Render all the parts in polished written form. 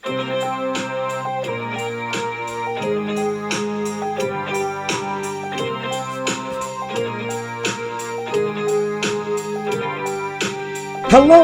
Hello,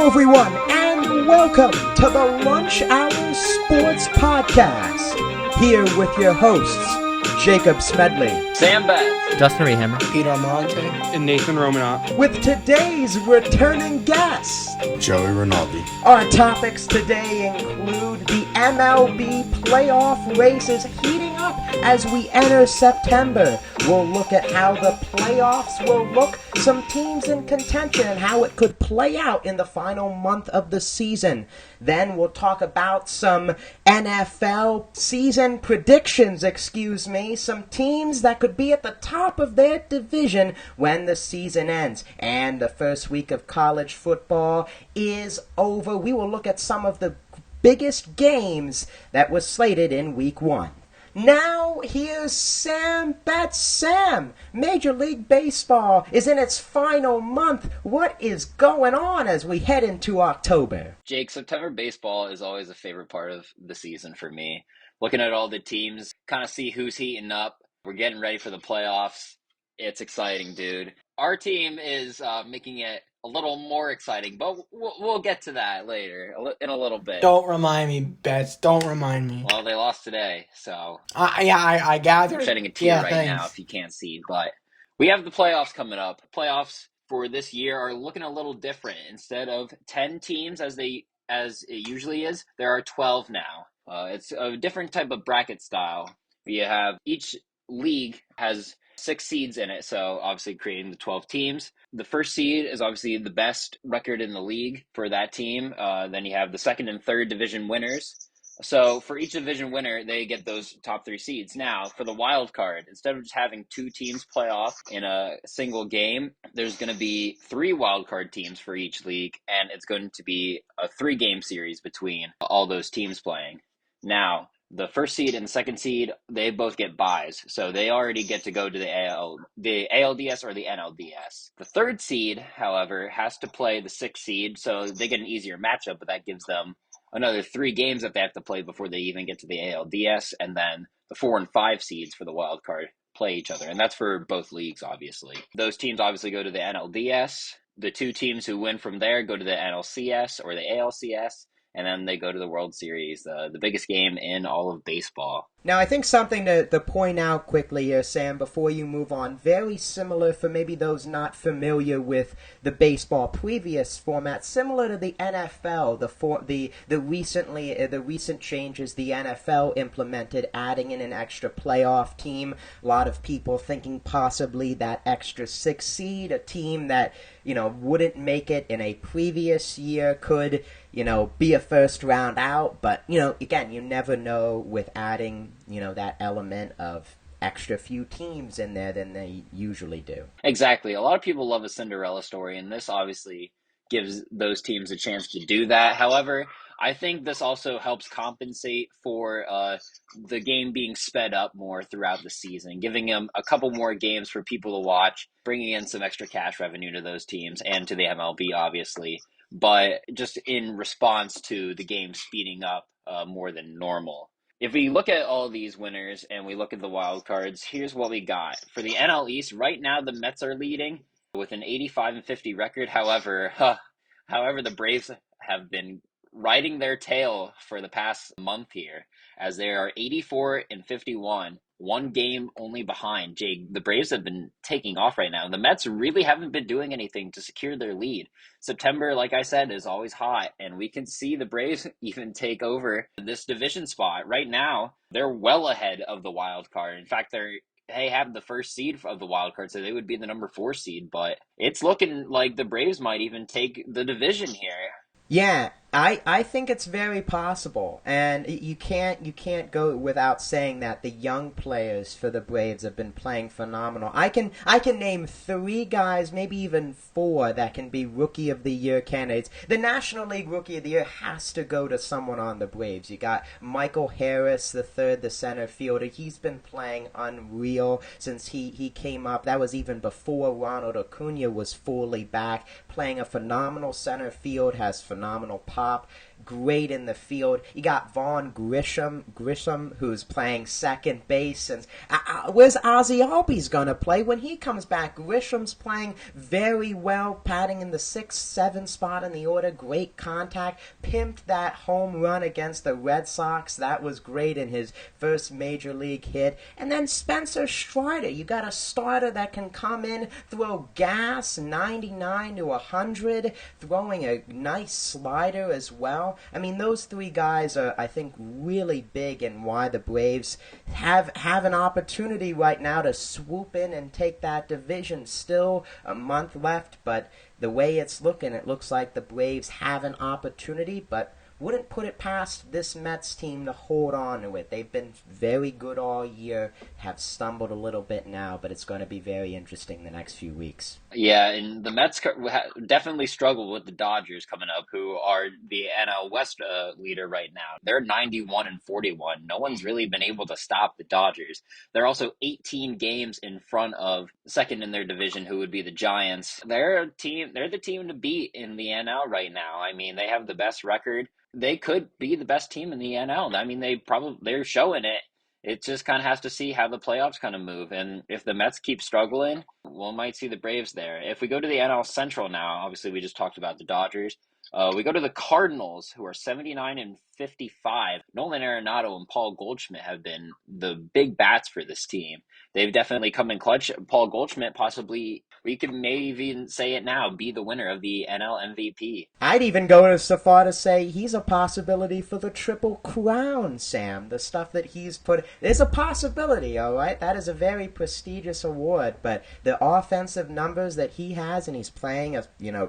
everyone, and welcome to the Lunch Hour Sports Podcast. Here with your hosts, Jacob Smedley, Sam Betts, Justin Rehammer, Peter Amonte, and Nathan Romanot. With today's returning guest, Joey Rinaldi. Our topics today include the MLB playoff races heating up as we enter September. We'll look at how the playoffs will look, some teams in contention, and how it could play out in the final month of the season. Then we'll talk about some NFL season predictions, some teams that could be at the top of their division when the season ends. And the first week of college football is over. We will look at some of the biggest games that were slated in week 1. Now, here's Sam Betts. Sam, Major League Baseball is in its final month. What is going on as we head into October? Jake, September baseball is always a favorite part of the season for me. Looking at all the teams, kind of see who's heating up. We're getting ready for the playoffs. It's exciting, dude. Our team is making it a little more exciting, but we'll get to that later in a little bit. Don't remind me, Betts. Don't remind me. Well, they lost today, so I gather. I'm shedding a tear now if you can't see. But we have the playoffs coming up. Playoffs for this year are looking a little different. Instead of 10 teams as it usually is, there are 12 now. It's a different type of bracket style. You have each league has 6 seeds in it, so obviously creating the 12 teams. The first seed is obviously the best record in the league for that team. Then you have the second and third division winners. So for each division winner, they get those top 3 seeds. Now, for the wild card, instead of just having 2 teams play off in a single game, there's going to be 3 wild card teams for each league, and it's going to be a 3-game series between all those teams playing. Now, the first seed and the second seed, they both get byes, so they already get to go to the ALDS or the NLDS. The third seed, however, has to play the 6th seed, so they get an easier matchup, but that gives them another 3 games that they have to play before they even get to the ALDS, and then the 4 and 5 seeds for the wild card play each other, and that's for both leagues, obviously. Those teams obviously go to the NLDS. The 2 teams who win from there go to the NLCS or the ALCS, and then they go to the World Series, the biggest game in all of baseball. Now, I think something to point out quickly here, Sam, before you move on, very similar for maybe those not familiar with the baseball previous format, similar to the NFL, the recent changes the NFL implemented, adding in an extra playoff team. A lot of people thinking possibly that extra 6 seed, a team that, wouldn't make it in a previous year could, be a first round out. But, again, you never know with adding that element of extra few teams in there than they usually do. Exactly. A lot of people love a Cinderella story, and this obviously gives those teams a chance to do that. However, I think this also helps compensate for the game being sped up more throughout the season, giving them a couple more games for people to watch, bringing in some extra cash revenue to those teams and to the MLB, obviously, but just in response to the game speeding up more than normal. If we look at all these winners and we look at the wild cards, here's what we got. For the NL East, right now the Mets are leading with an 85-50 record. However, the Braves have been riding their tail for the past month here, as they are 84-51, 1 game only behind. Jake, the Braves have been taking off right now. The Mets really haven't been doing anything to secure their lead. September, like I said, is always hot, and we can see the Braves even take over this division spot. Right now, they're well ahead of the wild card. In fact, they have the first seed of the wild card, so they would be the number 4 seed, but it's looking like the Braves might even take the division here. Yeah, I think it's very possible, and you can't go without saying that the young players for the Braves have been playing phenomenal. I can name 3 guys, maybe even 4, that can be Rookie of the Year candidates. The National League Rookie of the Year has to go to someone on the Braves. You got Michael Harris III, the center fielder. He's been playing unreal since he came up. That was even before Ronald Acuna was fully back, playing a phenomenal center field, has phenomenal pop. great in the field. You got Vaughn Grissom, who's playing second base. And where's Ozzie Albies going to play when he comes back? Grisham's playing very well, batting in the 6th, 7th spot in the order. Great contact. Pimped that home run against the Red Sox. That was great in his first major league hit. And then Spencer Strider. You got a starter that can come in, throw gas, 99 to 100, throwing a nice slider as well. I mean, those three guys are, I think, really big in why the Braves have an opportunity right now to swoop in and take that division. Still a month left, but the way it's looking, it looks like the Braves have an opportunity, but wouldn't put it past this Mets team to hold on to it. They've been very good all year, have stumbled a little bit now, but it's going to be very interesting the next few weeks. Yeah, and the Mets definitely struggle with the Dodgers coming up, who are the NL West leader right now. They're 91 and 41. No one's really been able to stop the Dodgers. They're also 18 games in front of second in their division, who would be the Giants. They're the team to beat in the NL right now. I mean, they have the best record. They could be the best team in the NL. I mean, they're showing it. It just kind of has to see how the playoffs kind of move. And if the Mets keep struggling, we might see the Braves there. If we go to the NL Central now, obviously we just talked about the Dodgers. We go to the Cardinals, who are 79 and 55. Nolan Arenado and Paul Goldschmidt have been the big bats for this team. They've definitely come in clutch. Paul Goldschmidt possibly, we could maybe even say it now, be the winner of the NL MVP. I'd even go so far to say he's a possibility for the Triple Crown, Sam. The stuff that he's put... There's a possibility, all right? That is a very prestigious award, but the offensive numbers that he has, and he's playing a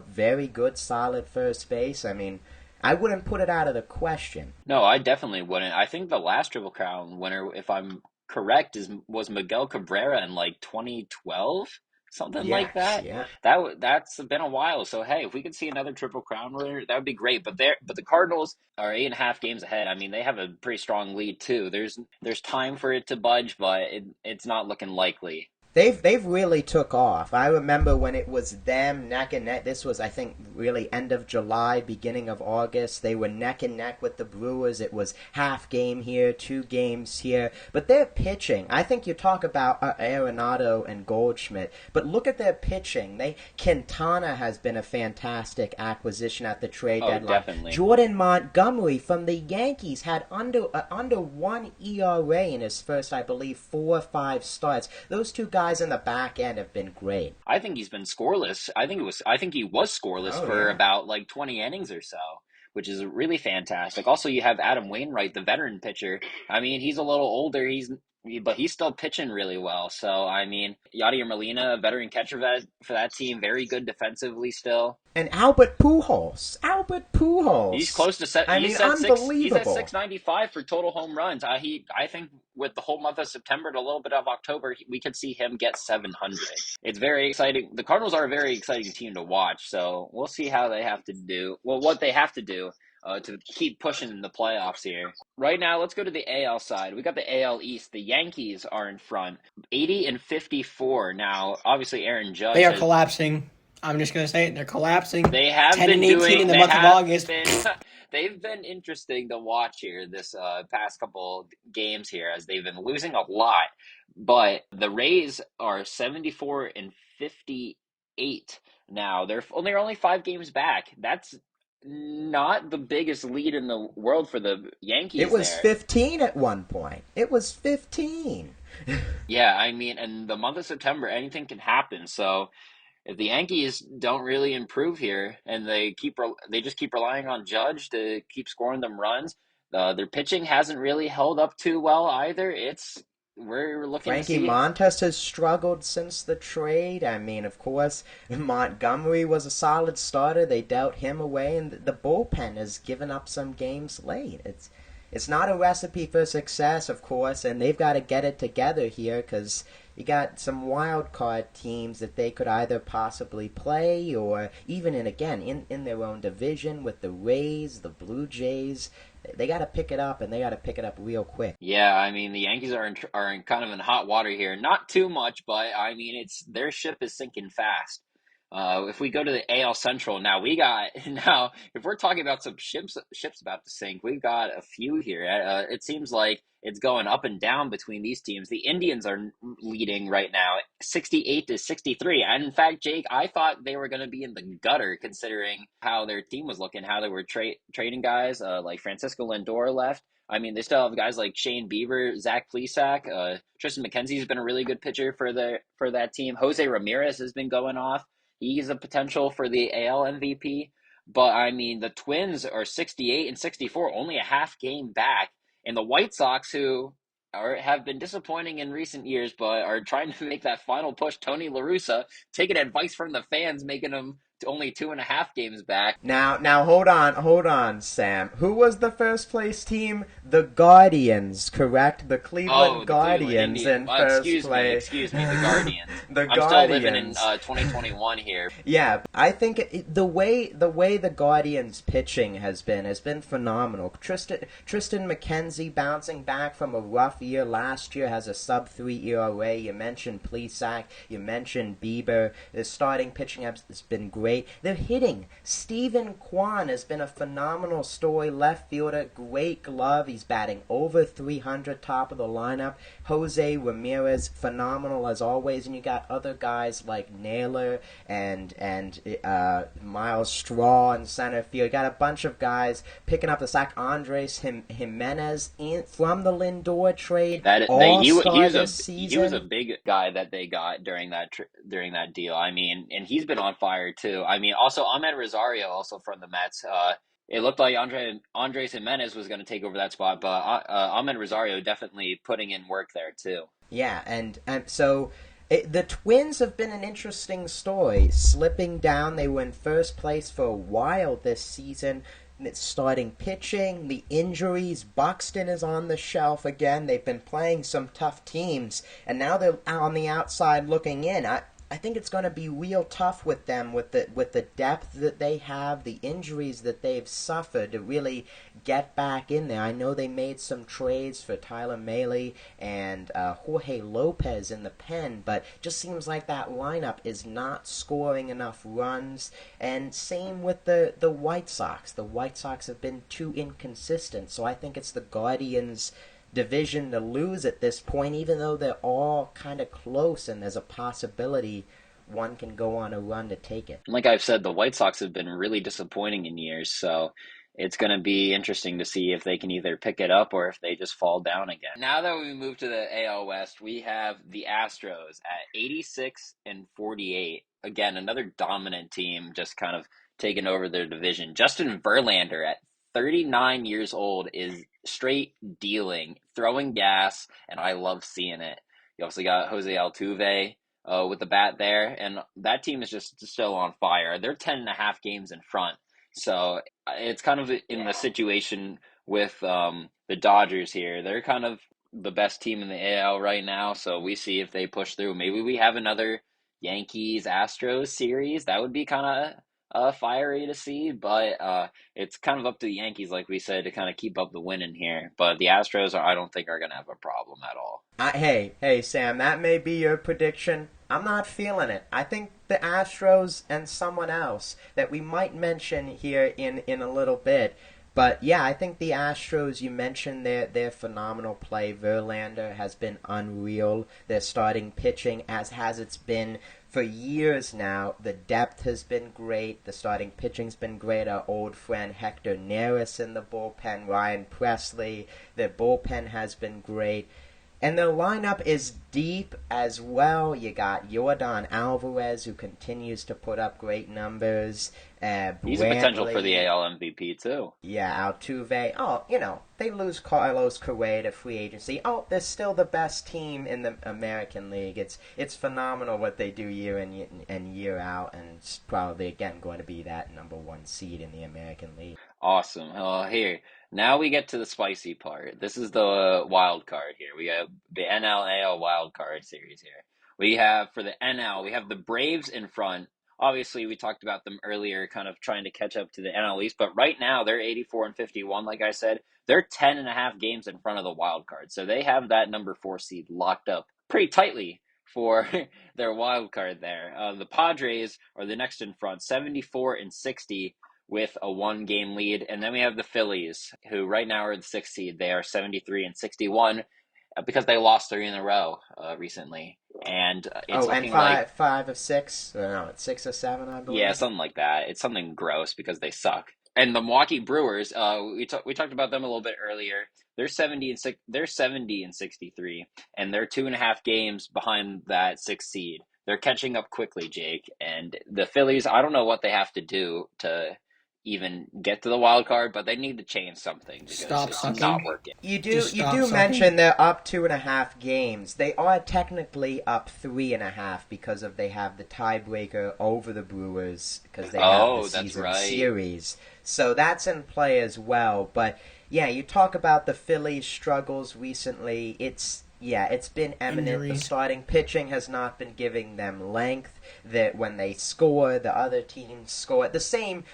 very good, solid first base, I mean... I wouldn't put it out of the question. No, I definitely wouldn't. I think the last Triple Crown winner, if I'm correct, was Miguel Cabrera in like 2012, something like that. Yeah. That's been a while. So hey, if we could see another Triple Crown winner, that would be great. But the Cardinals are 8.5 games ahead. I mean, they have a pretty strong lead too. There's time for it to budge, but it's not looking likely. They've really took off. I remember when it was them neck and neck. This was, I think, really end of July, beginning of August. They were neck and neck with the Brewers. It was half game here, 2 games here. But their pitching, I think you talk about Arenado and Goldschmidt, but look at their pitching. Quintana has been a fantastic acquisition at the trade deadline. Definitely. Jordan Montgomery from the Yankees had under 1 ERA in his first, I believe, 4 or 5 starts. Those two guys in the back end have been great. I think he's been scoreless. I think he was scoreless for about like 20 innings or so, which is really fantastic. Also, you have Adam Wainwright, the veteran pitcher. I mean, he's a little older. But he's still pitching really well. So, I mean, Yadier Molina, a veteran catcher for that team, very good defensively still. And Albert Pujols. He's close to set. Unbelievable. He's at 695 for total home runs. I think with the whole month of September and a little bit of October, we could see him get 700. It's very exciting. The Cardinals are a very exciting team to watch. So we'll see how they have to do. Well, what they have to do to keep pushing in the playoffs here. Right now, let's go to the AL side. We got the AL East. The Yankees are in front, 80 and 54. Now, obviously, Aaron Judge. They are collapsing. I'm just going to say it. They're collapsing. They have 10 been and 18 doing, in the month of August. They've been interesting to watch here this past couple games here as they've been losing a lot. But the Rays are 74 and 58 now. They're only 5 games back. That's not the biggest lead in the world for the Yankees. It was 15 at one point. It was 15. Yeah, I mean, in the month of September, anything can happen. So if the Yankees don't really improve here and they just keep relying on Judge to keep scoring them runs, their pitching hasn't really held up too well either. We're looking Frankie to see. Montas has struggled since the trade. I mean, of course, Montgomery was a solid starter. They dealt him away, and the bullpen has given up some games late. It's not a recipe for success, of course, and they've got to get it together here because you got some wild card teams that they could either possibly play or even in their own division with the Rays, the Blue Jays. They got to pick it up, and they got to pick it up real quick. Yeah, I mean, the Yankees are in kind of in hot water here. Not too much, but I mean, their ship is sinking fast. If we go to the AL Central now, we got now if we're talking about some ships about to sink, we've got a few here. It seems like it's going up and down between these teams. The Indians are leading right now, 68-63. And in fact, Jake, I thought they were going to be in the gutter considering how their team was looking, how they were trading guys like Francisco Lindor left. I mean, they still have guys like Shane Bieber, Zach Plesac, Tristan McKenzie's been a really good pitcher for that team. Jose Ramirez has been going off. He's a potential for the AL MVP. But I mean, the Twins are 68-64, only a half game back. And the White Sox, who have been disappointing in recent years, but are trying to make that final push. Tony La Russa taking advice from the fans, making them only 2.5 games back. Now, hold on, Sam. Who was the first place team? The Guardians, correct? The Cleveland Guardians in first place. Excuse me, the Guardians. The I'm Guardians. still living in 2021 here. Yeah, I think the way the Guardians pitching has been phenomenal. Tristan McKenzie bouncing back from a rough year last year, has a sub-3 ERA. You mentioned Plesac, you mentioned Bieber. The starting pitching has been great. They're hitting. Stephen Kwan has been a phenomenal story. Left fielder, great glove. He's batting over 300, top of the lineup. Jose Ramirez, phenomenal as always. And you got other guys like Naylor and Miles Straw in center field. You got a bunch of guys picking up the slack. Andres Jimenez from the Lindor trade. He was a big guy that they got during that deal. I mean, and he's been on fire too. I mean, also Ahmed Rosario, also from the Mets. It looked like Andres Jimenez was going to take over that spot, but Ahmed Rosario definitely putting in work there too. Yeah, and so the Twins have been an interesting story. Slipping down, they were in first place for a while this season. Starting pitching, the injuries, Buxton is on the shelf again. They've been playing some tough teams, and now they're on the outside looking in. I think it's going to be real tough with them, with the depth that they have, the injuries that they've suffered, to really get back in there. I know they made some trades for Tyler Mahle and Jorge Lopez in the pen, but just seems like that lineup is not scoring enough runs. And same with the White Sox. The White Sox have been too inconsistent, so I think it's the Guardians' division to lose at this point, even though they're all kind of close and there's a possibility one can go on a run to take it. Like I've said, the White Sox have been really disappointing in years, so it's going to be interesting to see if they can either pick it up or if they just fall down again. Now that we move to the AL West, we have the Astros at 86-48. Again, another dominant team, just kind of taking over their division. Justin Verlander at 39 years old is straight dealing, throwing gas, and I love seeing it. You also got Jose Altuve with the bat there, and that team is just still on fire. They're 10.5 games in front. So it's kind of in the situation with the Dodgers here. They're kind of the best team in the AL right now, so we see if they push through. Maybe we have another Yankees-Astros series. That would be kind of fiery to see, but it's kind of up to the Yankees, like we said, to kind of keep up the winning here. But the Astros, I don't think, are going to have a problem at all. Hey, Sam, that may be your prediction. I'm not feeling it. I think the Astros and someone else that we might mention here in a little bit. But yeah, I think the Astros, you mentioned their phenomenal play. Verlander has been unreal. Their starting pitching, as has it's been for years now. The depth has been great. The starting pitching's been great. Our old friend Hector Neris in the bullpen, Ryan Presley. Their bullpen has been great. And their lineup is deep as well. You got Yordan Alvarez, who continues to put up great numbers. He's a potential for the AL MVP, too. Yeah, Altuve. Oh, they lose Carlos Correa to free agency. Oh, they're still the best team in the American League. It's phenomenal what they do year in and year out, and it's probably, again, going to be that number one seed in the American League. Awesome. Here, now we get to the spicy part. This is the wild card here. We have the NL-AL wild card series here. We have, for the NL, we have the Braves in front. Obviously, we talked about them earlier, kind of trying to catch up to the NL East, but right now they're 84-51, like I said. They're 10.5 games in front of the wild card, so they have that number 4 seed locked up pretty tightly for their wild card there. The Padres are the next in front, 74-60 with a 1-game lead, and then we have the Phillies, who right now are the 6th seed. They are 73-61 because they lost 3 in a row recently, and it's looking like five of six. No, it's 6 or 7, I believe. yeah, something like that. It's something gross because they suck. And the Milwaukee Brewers, we talked about them a little bit earlier. They're 70-6. They're 70-63, and they're 2.5 games behind that 6th seed. They're catching up quickly, Jake. And the Phillies, I don't know what they have to do to even get to the wild card, but they need to change something because it's not working. You do mention they're up 2.5 games. They are technically up 3.5 because they have the tiebreaker over the Brewers because they have the season series. So that's in play as well. But yeah, you talk about the Phillies' struggles recently. It's been eminent. Injuries. The starting pitching has not been giving them length. That when they score, the other teams score. The same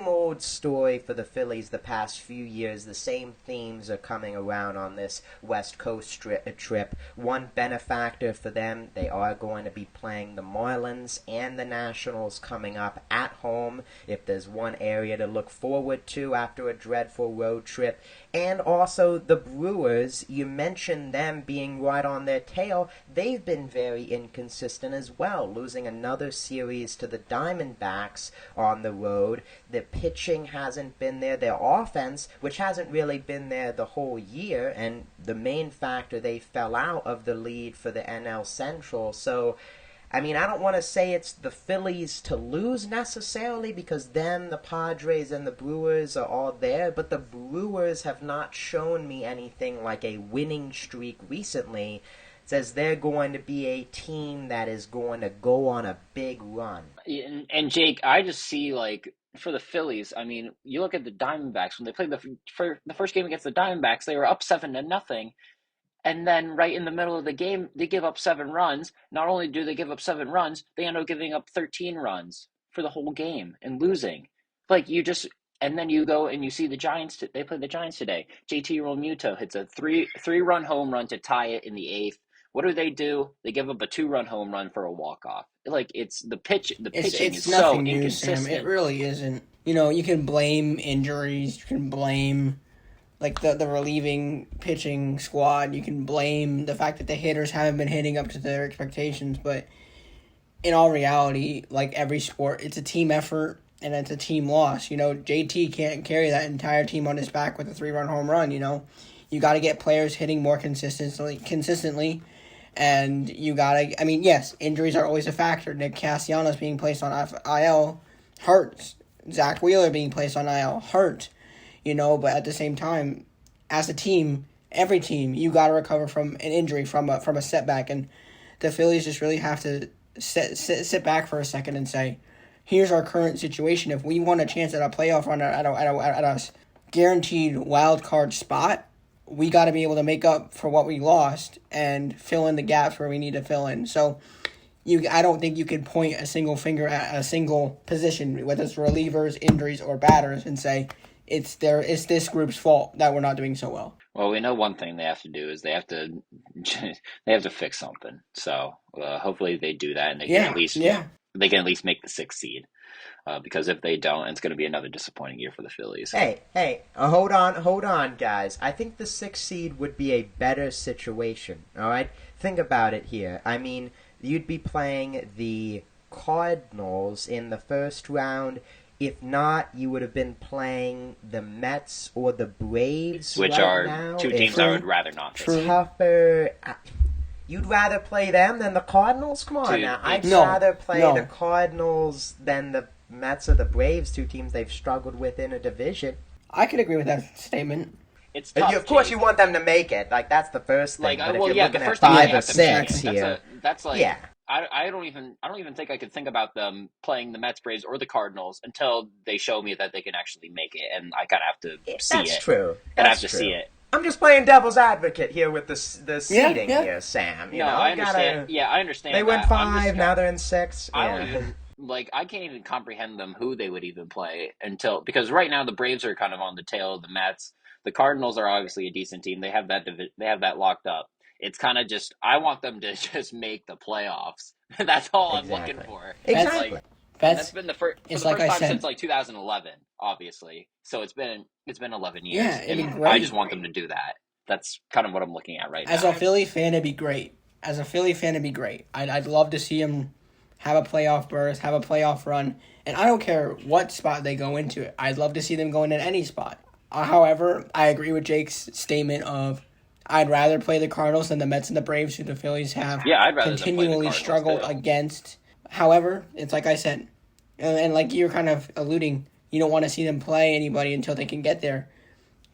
old story for the Phillies the past few years. The same themes are coming around on this West Coast trip. One benefactor for them, they are going to be playing the Marlins and the Nationals coming up at home. If there's one area to look forward to after a dreadful road trip. And also the Brewers, you mentioned them being right on their tail. They've been very inconsistent as well, losing another series to the Diamondbacks on the road. The pitching hasn't been there. Their offense, which hasn't really been there the whole year, and the main factor, they fell out of the lead for the NL Central. So I mean, I don't want to say it's the Phillies to lose necessarily because them, the Padres, and the Brewers are all there, but the Brewers have not shown me anything like a winning streak recently. It says they're going to be a team that is going to go on a big run. And Jake, I just see like for the Phillies, I mean, you look at the Diamondbacks when they played the first game against the Diamondbacks, they were up 7-0. And then right in the middle of the game, they give up 7 runs. Not only do they give up 7 runs, they end up giving up 13 runs for the whole game and losing. And then you go and you see the Giants. They play the Giants today. JT Realmuto hits a three-run home run to tie it in the 8th. What do? They give up a 2-run home run for a walk-off. Like, it's the pitching is so inconsistent. Sam. It really isn't. You know, you can blame injuries. You can blame like the relieving pitching squad. You can blame the fact that the hitters haven't been hitting up to their expectations, but in all reality, like every sport, it's a team effort and it's a team loss. You know, JT can't carry that entire team on his back with a 3-run home run, you know. You got to get players hitting more consistently, and you got to, I mean, yes, injuries are always a factor. Nick Castellanos being placed on IL hurts. Zach Wheeler being placed on IL hurt. You know, but at the same time, as a team, every team, you got to recover from an injury, from a setback, and the Phillies just really have to sit back for a second and say, here's our current situation. If we want a chance at a playoff run at a guaranteed wild card spot, we got to be able to make up for what we lost and fill in the gaps where we need to fill in. So I don't think you can point a single finger at a single position, whether it's relievers, injuries, or batters, and say, it's this group's fault that we're not doing so well. Well, we know one thing they have to do is they have to fix something. So hopefully they do that, and they can at least make the 6th seed. Because if they don't, it's going to be another disappointing year for the Phillies. Hey, hold on, guys. I think the 6th seed would be a better situation. All right, think about it here. I mean, you'd be playing the Cardinals in the first round. If not, you would have been playing the Mets or the Braves, which are now. 2 teams I would rather not face. Tougher. You'd rather play them than the Cardinals? Come on now. I'd rather play the Cardinals than the Mets or the Braves, 2 teams they've struggled with in a division. I could agree with that statement. It's tough, of course, you want them to make it. Like, that's the first thing. But if you're looking at 5 or 6 here, that's like, yeah. I don't even think I could think about them playing the Mets, Braves, or the Cardinals until they show me that they can actually make it, and I kind of have to see it. That's true. I have to see it. I'm just playing devil's advocate here with the seeding here, Sam. I understand. I understand. They went 5, now they're in 6. I don't even I can't even comprehend them who they would even play because right now the Braves are kind of on the tail of the Mets. The Cardinals are obviously a decent team. They have that locked up. It's kind of just I want them to just make the playoffs. That's all I'm looking for. Exactly. And that's been the first it's like I time said, since like 2011, obviously. So it's been 11 years, yeah, it'd be and great. I just want them to do that. That's kind of what I'm looking at right now. As a Philly fan, it'd be great. I'd love to see him have a playoff berth, have a playoff run, and I don't care what spot they go into. I'd love to see them go into any spot. However, I agree with Jake's statement of I'd rather play the Cardinals than the Mets and the Braves, who the Phillies have I'd rather continually struggled against. However, it's like I said, and like you're kind of alluding, you don't want to see them play anybody until they can get there.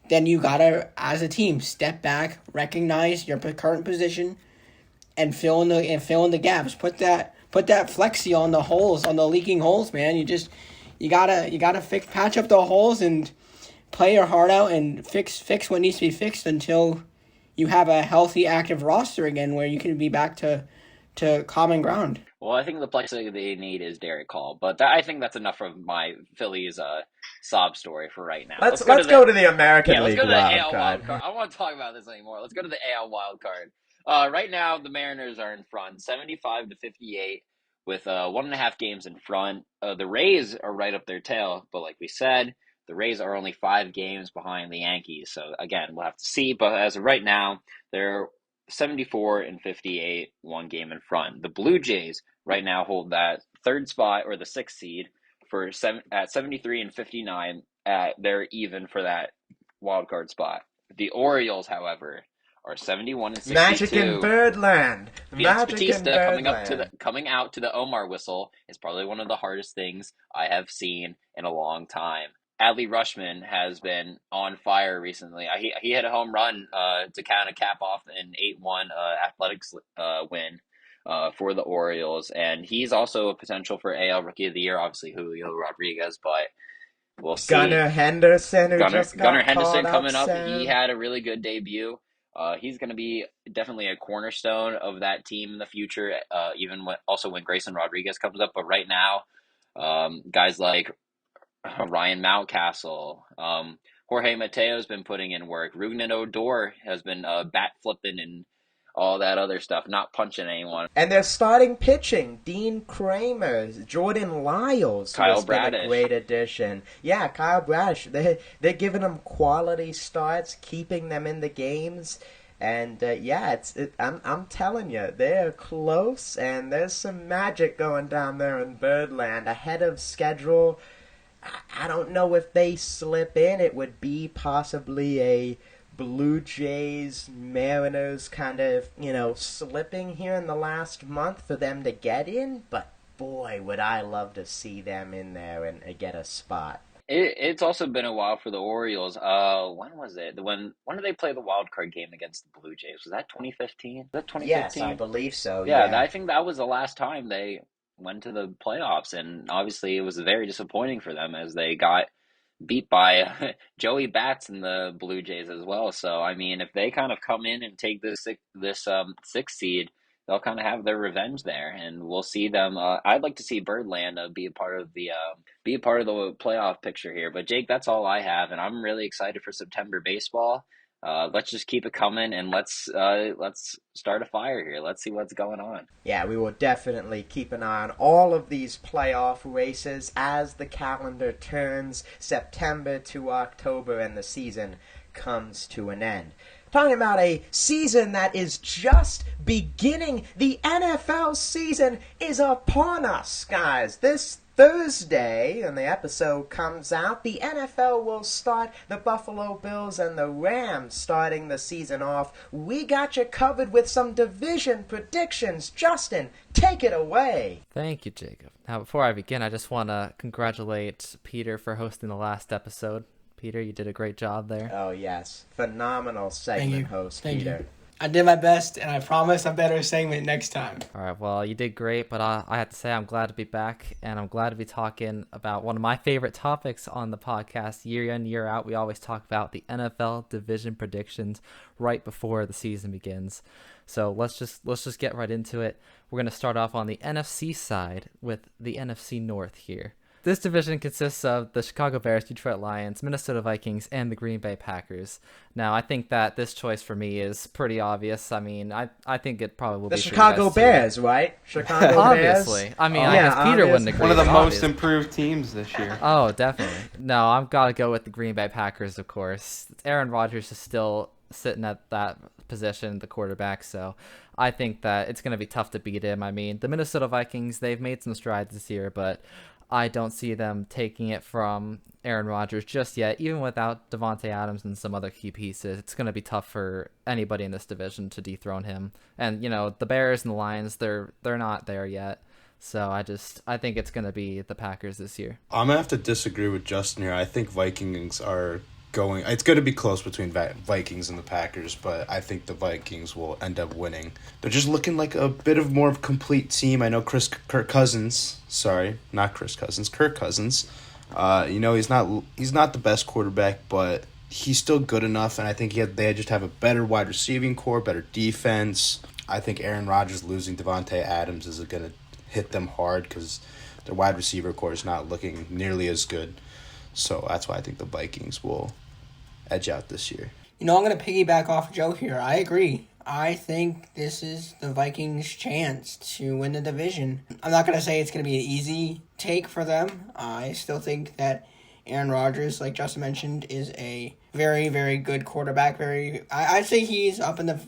Then you gotta, as a team, step back, recognize your current position, and fill in the gaps. Put that flexi on the holes, on the leaking holes, man. You gotta patch up the holes and play your heart out and fix what needs to be fixed until you have a healthy, active roster again, where you can be back to common ground. Well, I think the plexi they need is Derek Hall, but I think that's enough of my Phillies sob story for right now. Let's go to the American League wild card. I don't want to talk about this anymore. Let's go to the AL wild card. Right now, the Mariners are in front, 75-58, with 1.5 games in front. The Rays are right up their tail, but like we said, the Rays are only 5 games behind the Yankees. So again, we'll have to see. But as of right now, they're 74-58, 1 game in front. The Blue Jays right now hold that 3rd spot or the 6th seed at 73-59. They're even for that wild card spot. The Orioles, however, are 71-62. Magic in Birdland. Felix Bautista coming out to the Omar whistle is probably one of the hardest things I have seen in a long time. Adley Rutschman has been on fire recently. He hit a home run to kind of cap off an 8-1 athletics win for the Orioles, and he's also a potential for AL Rookie of the Year. Obviously, Julio Rodriguez, but we'll see. Gunnar Henderson, coming up. He had a really good debut. He's going to be definitely a cornerstone of that team in the future, even when Grayson Rodriguez comes up. But right now, guys like Ryan Mountcastle, Jorge Mateo's been putting in work. Rougned Odor has been bat flipping and all that other stuff, not punching anyone. And they're starting pitching. Dean Kramer, Jordan Lyles, Kyle been a great addition. Yeah, Kyle Bradish. They're giving them quality starts, keeping them in the games. And I'm telling you, they're close, and there's some magic going down there in Birdland ahead of schedule. I don't know if they slip in. It would be possibly a Blue Jays, Mariners kind of, slipping here in the last month for them to get in. But boy, would I love to see them in there and get a spot. It's also been a while for the Orioles. When was it? When did they play the wild card game against the Blue Jays? Was that 2015? Was that 2015? Yes, I believe so. Yeah, I think that was the last time they went to the playoffs, and obviously it was very disappointing for them as they got beat by Joey Bats and the Blue Jays as well. So I mean, if they kind of come in and take this 6th seed, they'll kind of have their revenge there, and we'll see them. I'd like to see Birdland be a part of the playoff picture here. But Jake, that's all I have, and I'm really excited for September baseball. Let's just keep it coming, and let's start a fire here. Let's see what's going on. Yeah, we will definitely keep an eye on all of these playoff races as the calendar turns September to October and the season comes to an end. Talking about a season that is just beginning. The NFL season is upon us, guys. This Thursday, when the episode comes out, the NFL will start. The Buffalo Bills and the Rams starting the season off. We got you covered with some division predictions. Justin, take it away. Thank you, Jacob. Now, before I begin, I just want to congratulate Peter for hosting the last episode. Peter, you did a great job there. Oh, yes. Phenomenal segment host, Peter. I did my best, and I promise a better segment next time. All right, well, you did great, but I have to say I'm glad to be back, and I'm glad to be talking about one of my favorite topics on the podcast. Year in, year out, we always talk about the NFL division predictions right before the season begins. So let's just get right into it. We're going to start off on the NFC side with the NFC North here. This division consists of the Chicago Bears, Detroit Lions, Minnesota Vikings, and the Green Bay Packers. Now, I think that this choice for me is pretty obvious. I mean, I think it probably will The be for you Chicago guys, too. Bears, right? Chicago Bears. Obviously. I mean, I guess Peter wouldn't agree. One of the but most obviously. improved teams this year. Oh, definitely. No, I've got to go with the Green Bay Packers, of course. Aaron Rodgers is still sitting at that position, the quarterback, so I think that it's going to be tough to beat him. I mean, the Minnesota Vikings, they've made some strides this year, but I don't see them taking it from Aaron Rodgers just yet. Even without Devontae Adams and some other key pieces, it's going to be tough for anybody in this division to dethrone him. And, you know, the Bears and the Lions, they're not there yet. So I think it's going to be the Packers this year. I'm going to have to disagree with Justin here. I think Vikings are going... It's going to be close between Vikings and the Packers, but I think the Vikings will end up winning. They're just looking like a bit of more of a complete team. I know Kirk Cousins... Sorry, not Chris Cousins. Kirk Cousins. You know, he's not the best quarterback, but he's still good enough, and I think they just have a better wide receiving core, better defense. I think Aaron Rodgers losing Devontae Adams is going to hit them hard because their wide receiver core is not looking nearly as good. So that's why I think the Vikings will edge out this year. You know, I'm going to piggyback off Joe here. I agree. I think this is the Vikings' chance to win the division. I'm not going to say it's going to be an easy take for them. I still think that Aaron Rodgers, like Justin mentioned, is a very, very good quarterback. I'd say he's up in the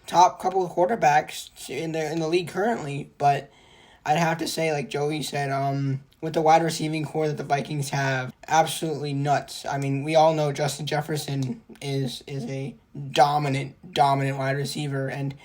top couple of quarterbacks in the league currently, but I'd have to say, like Joey said, with the wide receiving core that the Vikings have, absolutely nuts. I mean, we all know Justin Jefferson is a dominant wide receiver, and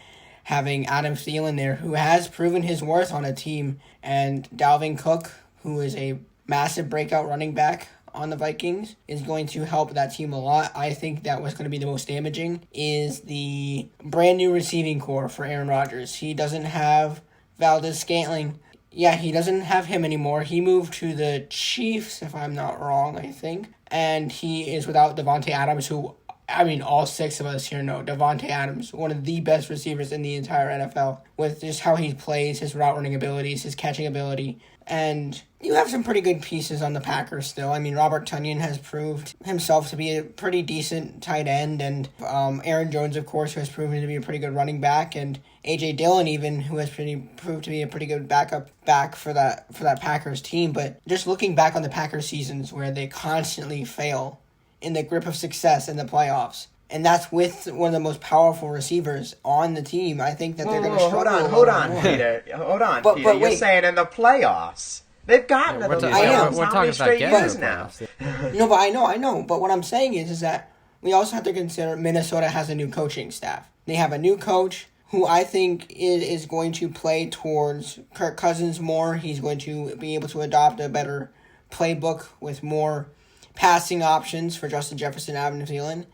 having Adam Thielen there, who has proven his worth on a team, and Dalvin Cook, who is a massive breakout running back on the Vikings, is going to help that team a lot. I think that what's going to be the most damaging is the brand new receiving core for Aaron Rodgers. He doesn't have Valdez-Scantling. Yeah, he doesn't have him anymore. He moved to the Chiefs, if I'm not wrong, I think. And he is without Devontae Adams, who, I mean, all six of us here know Devontae Adams, one of the best receivers in the entire NFL, with just how he plays, his route running abilities, his catching ability. And you have some pretty good pieces on the Packers still. I mean, Robert Tonyan has proved himself to be a pretty decent tight end, and Aaron Jones, of course, who has proven to be a pretty good running back, and A.J. Dillon even, who has proved to be a pretty good back for that Packers team. But just looking back on the Packers seasons where they constantly fail in the grip of success in the playoffs, and that's with one of the most powerful receivers on the team, I think that they're going to struggle. Hold on, Peter. Peter. You're wait. saying in the playoffs. They've gotten to the playoffs we're how talking many about straight getting years to the now? playoffs. No, but I know. But what I'm saying is that we also have to consider Minnesota has a new coaching staff. They have a new coach who I think is going to play towards Kirk Cousins more. He's going to be able to adopt a better playbook with more passing options for Justin Jefferson, Adam Thielen.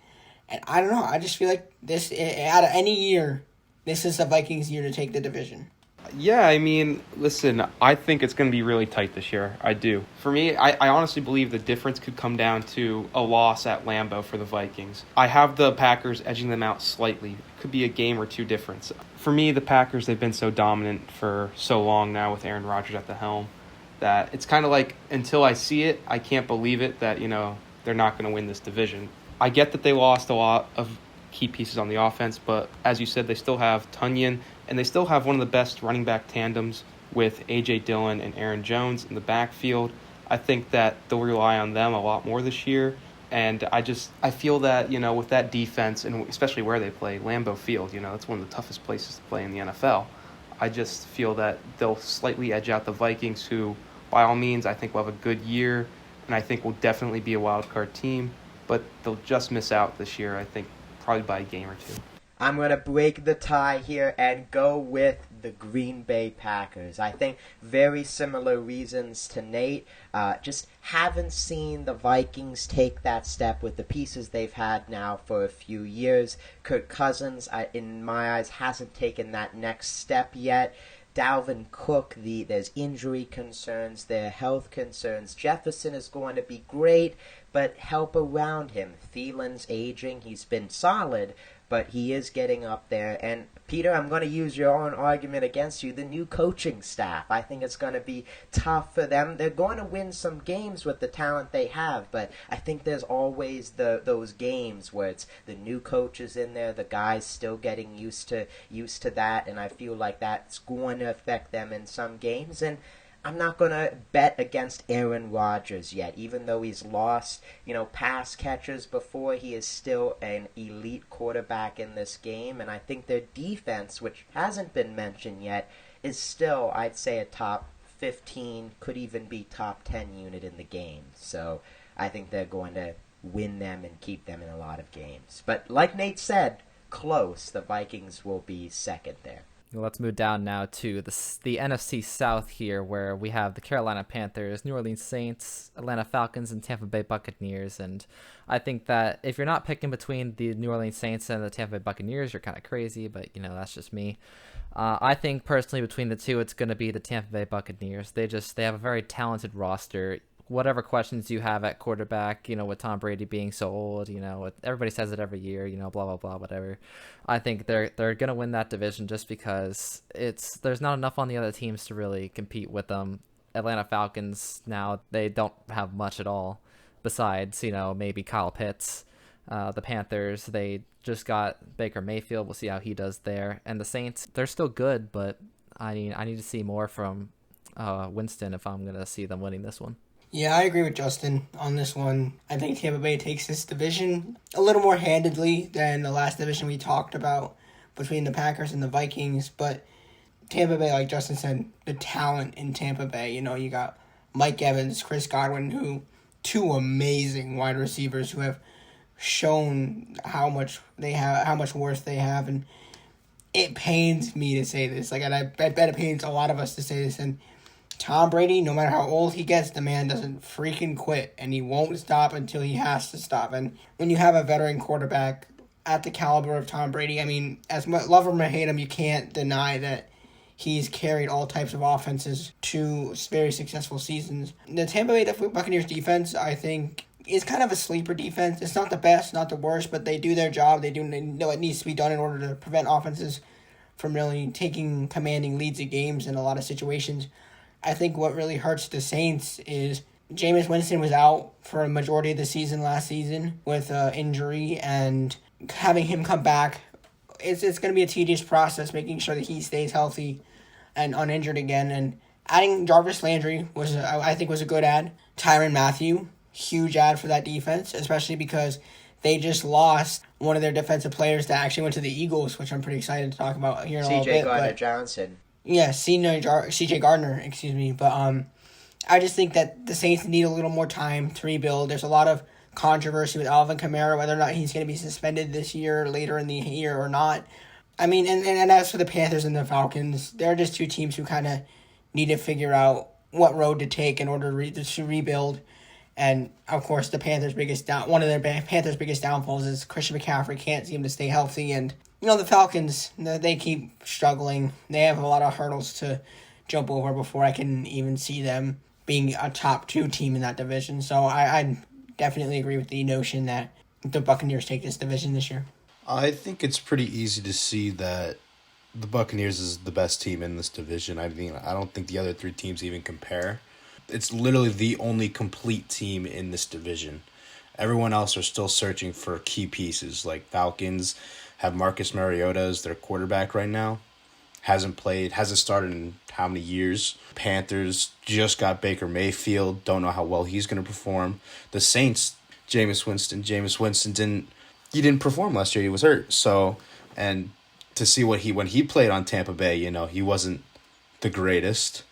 And I don't know. I just feel like this, out of any year, this is the Vikings' year to take the division. Yeah, I mean, listen, I think it's going to be really tight this year. I do. For me, I honestly believe the difference could come down to a loss at Lambeau for the Vikings. I have the Packers edging them out slightly. It could be a game or two difference. For me, the Packers, they've been so dominant for so long now with Aaron Rodgers at the helm that it's kind of like, until I see it, I can't believe it that, you know, they're not going to win this division. I get that they lost a lot of key pieces on the offense, but as you said, they still have Tonyan, and they still have one of the best running back tandems with A.J. Dillon and Aaron Jones in the backfield. I think that they'll rely on them a lot more this year, and I feel that, you know, with that defense, and especially where they play, Lambeau Field, you know, that's one of the toughest places to play in the NFL. I just feel that they'll slightly edge out the Vikings, who, by all means, I think will have a good year, and I think will definitely be a wild card team, but they'll just miss out this year, I think, probably by a game or two. I'm going to break the tie here and go with the Green Bay Packers. I think very similar reasons to Nate. Just haven't seen the Vikings take that step with the pieces they've had now for a few years. Kirk Cousins, in my eyes, hasn't taken that next step yet. Dalvin Cook, there's injury concerns, there are health concerns. Jefferson is going to be great, but help around him. Thielen's aging. He's been solid, but he is getting up there. And Peter, I'm going to use your own argument against you. The new coaching staff, I think it's going to be tough for them. They're going to win some games with the talent they have, but I think there's always those games where it's the new coaches in there, the guys still getting used to that, and I feel like that's going to affect them in some games. And I'm not going to bet against Aaron Rodgers yet. Even though he's lost, pass catchers before, he is still an elite quarterback in this game. And I think their defense, which hasn't been mentioned yet, is still, I'd say, a top 15, could even be top 10 unit in the game. So I think they're going to win them and keep them in a lot of games. But like Nate said, close. The Vikings will be second there. Let's move down now to the NFC South here, where we have the Carolina Panthers, New Orleans Saints, Atlanta Falcons, and Tampa Bay Buccaneers. And I think that if you're not picking between the New Orleans Saints and the Tampa Bay Buccaneers, you're kind of crazy, but, that's just me. I think personally between the two, it's going to be the Tampa Bay Buccaneers. They have a very talented roster. Whatever questions you have at quarterback, with Tom Brady being so old, everybody says it every year, blah, blah, blah, whatever. I think they're going to win that division just because there's not enough on the other teams to really compete with them. Atlanta Falcons, now, they don't have much at all besides, maybe Kyle Pitts. The Panthers, they just got Baker Mayfield. We'll see how he does there. And the Saints, they're still good, but I need to see more from Winston if I'm going to see them winning this one. Yeah, I agree with Justin on this one. I think Tampa Bay takes this division a little more handedly than the last division we talked about between the Packers and the Vikings. But Tampa Bay, like Justin said, the talent in Tampa Bay. You got Mike Evans, Chris Godwin, two amazing wide receivers who have shown how much worth they have. And it pains me to say this. And I bet it pains a lot of us to say this. And Tom Brady, no matter how old he gets, the man doesn't freaking quit, and he won't stop until he has to stop. And when you have a veteran quarterback at the caliber of Tom Brady, as much love him or hate him, you can't deny that he's carried all types of offenses to very successful seasons. The Tampa Bay Buccaneers defense, I think, is kind of a sleeper defense. It's not the best, not the worst, but they do their job. They know it needs to be done in order to prevent offenses from really taking commanding leads in games in a lot of situations. I think what really hurts the Saints is Jameis Winston was out for a majority of the season last season with injury, and having him come back, it's going to be a tedious process, making sure that he stays healthy and uninjured again. And adding Jarvis Landry was a good add. Tyrann Mathieu, huge add for that defense, especially because they just lost one of their defensive players that actually went to the Eagles, which I'm pretty excited to talk about here in a little bit. C.J. Gardner-Johnson. Yeah, C.J. Gardner, excuse me. But I just think that the Saints need a little more time to rebuild. There's a lot of controversy with Alvin Kamara, whether or not he's going to be suspended this year, later in the year or not. And as for the Panthers and the Falcons, they're just two teams who kind of need to figure out what road to take in order to rebuild. And, of course, Panthers' biggest downfalls is Christian McCaffrey can't seem to stay healthy. And, the Falcons, they keep struggling. They have a lot of hurdles to jump over before I can even see them being a top 2 team in that division. So I definitely agree with the notion that the Buccaneers take this division this year. I think it's pretty easy to see that the Buccaneers is the best team in this division. I don't think the other 3 teams even compare. It's literally the only complete team in this division. Everyone else are still searching for key pieces. Like Falcons have Marcus Mariota as their quarterback right now. Hasn't started in how many years. Panthers just got Baker Mayfield. Don't know how well he's going to perform. The Saints, Jameis Winston didn't perform last year. He was hurt. So, and to see when he played on Tampa Bay, he wasn't the greatest.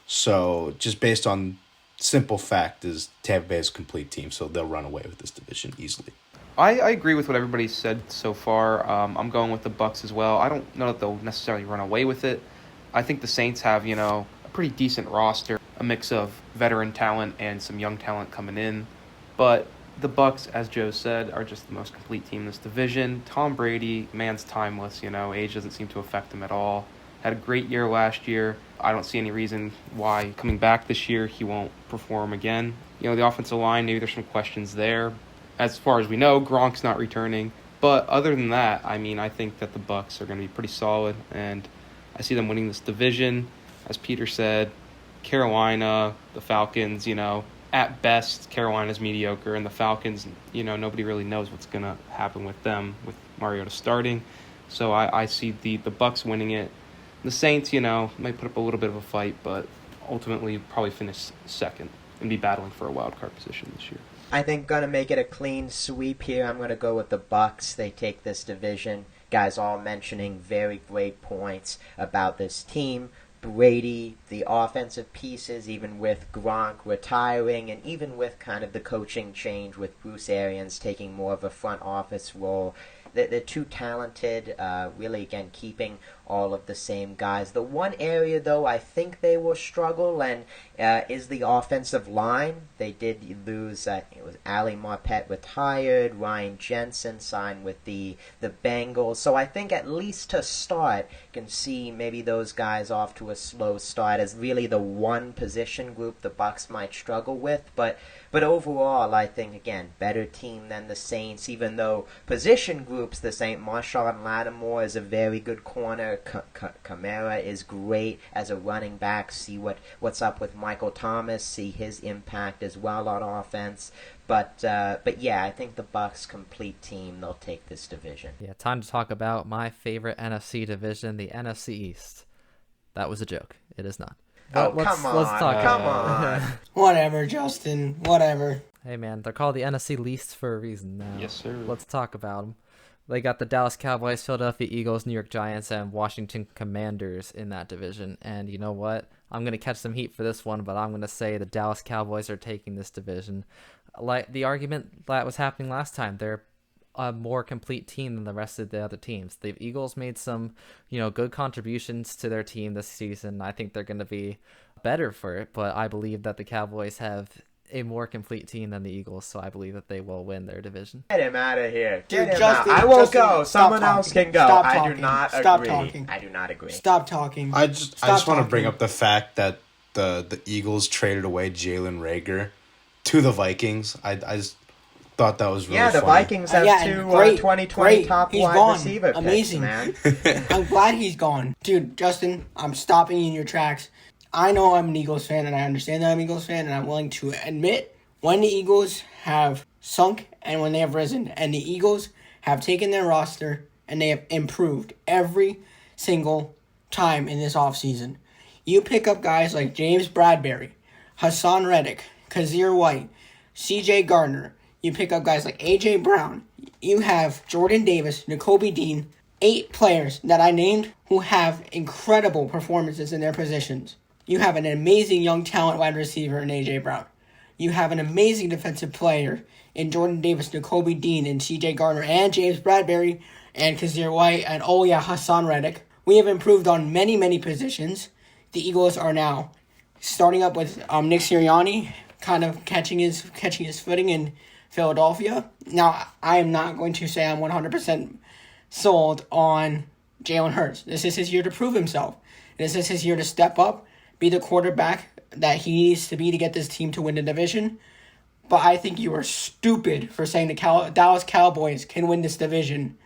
So just based on simple fact is Tampa Bay is a complete team, so they'll run away with this division easily. I agree with what everybody's said so far. I'm going with the Bucs as well. I don't know that they'll necessarily run away with it. I think the Saints have, a pretty decent roster, a mix of veteran talent and some young talent coming in. But the Bucs, as Joe said, are just the most complete team in this division. Tom Brady, man's timeless, age doesn't seem to affect him at all. Had a great year last year. I don't see any reason why coming back this year he won't perform again. The offensive line, maybe there's some questions there. As far as we know, Gronk's not returning. But other than that, I think that the Bucs are going to be pretty solid, and I see them winning this division. As Peter said, Carolina, the Falcons, at best, Carolina's mediocre, and the Falcons, nobody really knows what's going to happen with them, with Mariota starting. So I see the Bucs winning it. The Saints, might put up a little bit of a fight, but ultimately probably finish second and be battling for a wild card position this year. I think going to make it a clean sweep here. I'm going to go with the Bucs. They take this division. Guys all mentioning very great points about this team. Brady, the offensive pieces, even with Gronk retiring, and even with kind of the coaching change with Bruce Arians taking more of a front office role. They're too talented, really, again, keeping all of the same guys. The one area, though, I think they will struggle and is the offensive line. They did lose, it was Ali Marpet retired, Ryan Jensen signed with the Bengals. So I think at least to start, you can see maybe those guys off to a slow start as really the one position group the Bucs might struggle with. But overall, I think, again, better team than the Saints, even though position groups, the Saint Marshawn Lattimore is a very good corner. Kamara is great as a running back. See what's up with Michael Thomas. See his impact as well on offense. But yeah, I think the Bucs complete team. They'll take this division. Yeah, time to talk about my favorite NFC division, the NFC East. That was a joke. It is not. Oh, come on. Whatever, Justin. Whatever. Hey, man, they're called the NFC least for a reason now. Yes, sir. Let's talk about them. They got the Dallas Cowboys, Philadelphia Eagles, New York Giants, and Washington Commanders in that division. And you know what? I'm going to catch some heat for this one, but I'm going to say the Dallas Cowboys are taking this division. Like the argument that was happening last time, they're a more complete team than the rest of the other teams. The Eagles made some, good contributions to their team this season. I think they're going to be better for it, but I believe that the Cowboys have a more complete team than the Eagles, so I believe that they will win their division. Get him out of here. Dude, Get him Justin, out. I won't Justin, go. Someone else can go. Stop I talking. do not Stop agree. talking. I do not agree. Stop talking. I just want to bring up the fact that the Eagles traded away Jalen Reagor to the Vikings. I just thought that was really the funny. Vikings have two 2020 top He's wide gone. receiver Amazing. picks, man. I'm glad he's gone. Dude, Justin, I'm stopping you in your tracks. I know I'm an Eagles fan, and I understand that I'm an Eagles fan, and I'm willing to admit when the Eagles have sunk and when they have risen, and the Eagles have taken their roster and they have improved every single time in this offseason. You pick up guys like James Bradbury, Hassan Reddick, Kazir White, C.J. Gardner. You pick up guys like A.J. Brown. You have Jordan Davis, Nakobe Dean, 8 players that I named who have incredible performances in their positions. You have an amazing young talent wide receiver in A.J. Brown. You have an amazing defensive player in Jordan Davis, Nakobe Dean, and C.J. Gardner, and James Bradbury, and Kazir White, and Hassan Reddick. We have improved on many, many positions. The Eagles are now starting up with Nick Sirianni, kind of catching his footing in Philadelphia. Now, I am not going to say I'm 100% sold on Jalen Hurts. This is his year to prove himself. This is his year to step up, be the quarterback that he needs to be to get this team to win the division. But I think you are stupid for saying the Dallas Cowboys can win this division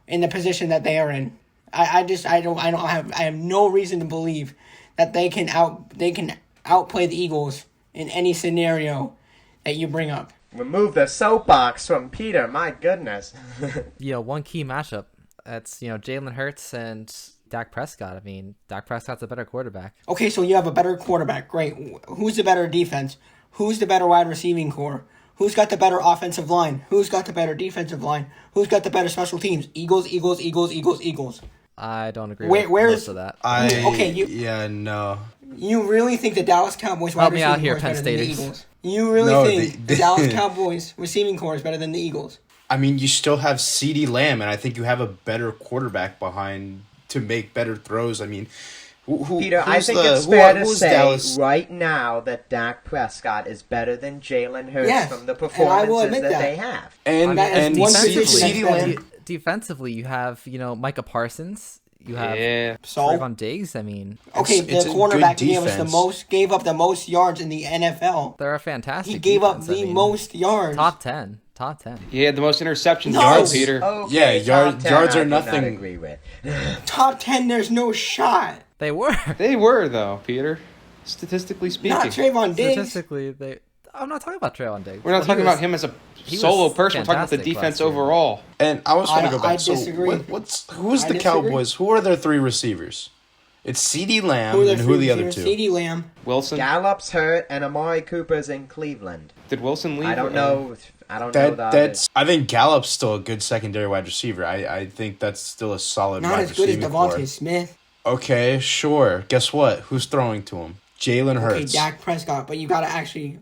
in the position that they are in. I have no reason to believe that they can outplay the Eagles in any scenario that you bring up. Remove the soapbox from Peter. My goodness. One key matchup. That's Jalen Hurts and Dak Prescott. I mean, Dak Prescott's a better quarterback. Okay, so you have a better quarterback. Great. Who's the better defense? Who's the better wide receiving core? Who's got the better offensive line? Who's got the better defensive line? Who's got the better special teams? Eagles. I don't agree with most of that. No. You really think the Dallas Cowboys wide receiving core is better than the Eagles? You really think the Dallas Cowboys receiving core is better than the Eagles? I mean, you still have CeeDee Lamb, and I think you have a better quarterback behind to make better throws. I mean, Peter, I think it's fair to say right now that Dak Prescott is better than Jalen Hurts from the performances that they have. And defensively, you have Micah Parsons. You have So Trayvon Diggs. I mean, okay, it's the a cornerback good defense. gave up the most yards in the NFL. they're a fantastic. He gave up defense. the I mean, most yards. Top 10. Top 10. He had the most interceptions. No. Yards, Peter. Okay, Yeah, top 10, yards I are do nothing. Not agree with. Top 10, there's no shot. They were. They were though, Peter. Statistically speaking, Not Trayvon Diggs. Statistically, they. I'm not talking about Trayvon Diggs. we're not Well, talking he was- about him as a he solo was person. We're talking about the fantastic defense last year. overall. And I was going to go back. I So disagree. who's I the disagree. Cowboys? Who are their three receivers? It's CeeDee Lamb Who are and who are the other two? CeeDee Lamb. Wilson. Gallup's hurt, and Amari Cooper's in Cleveland. Did Wilson leave? I don't know. I don't know That's. I think Gallup's still a good secondary wide receiver. I think that's still a solid. Not wide as good as receiving Devontae core. Smith. Okay, sure. Guess what? Who's throwing to him? Jalen Okay, Hurts. Dak Prescott. But you got to actually...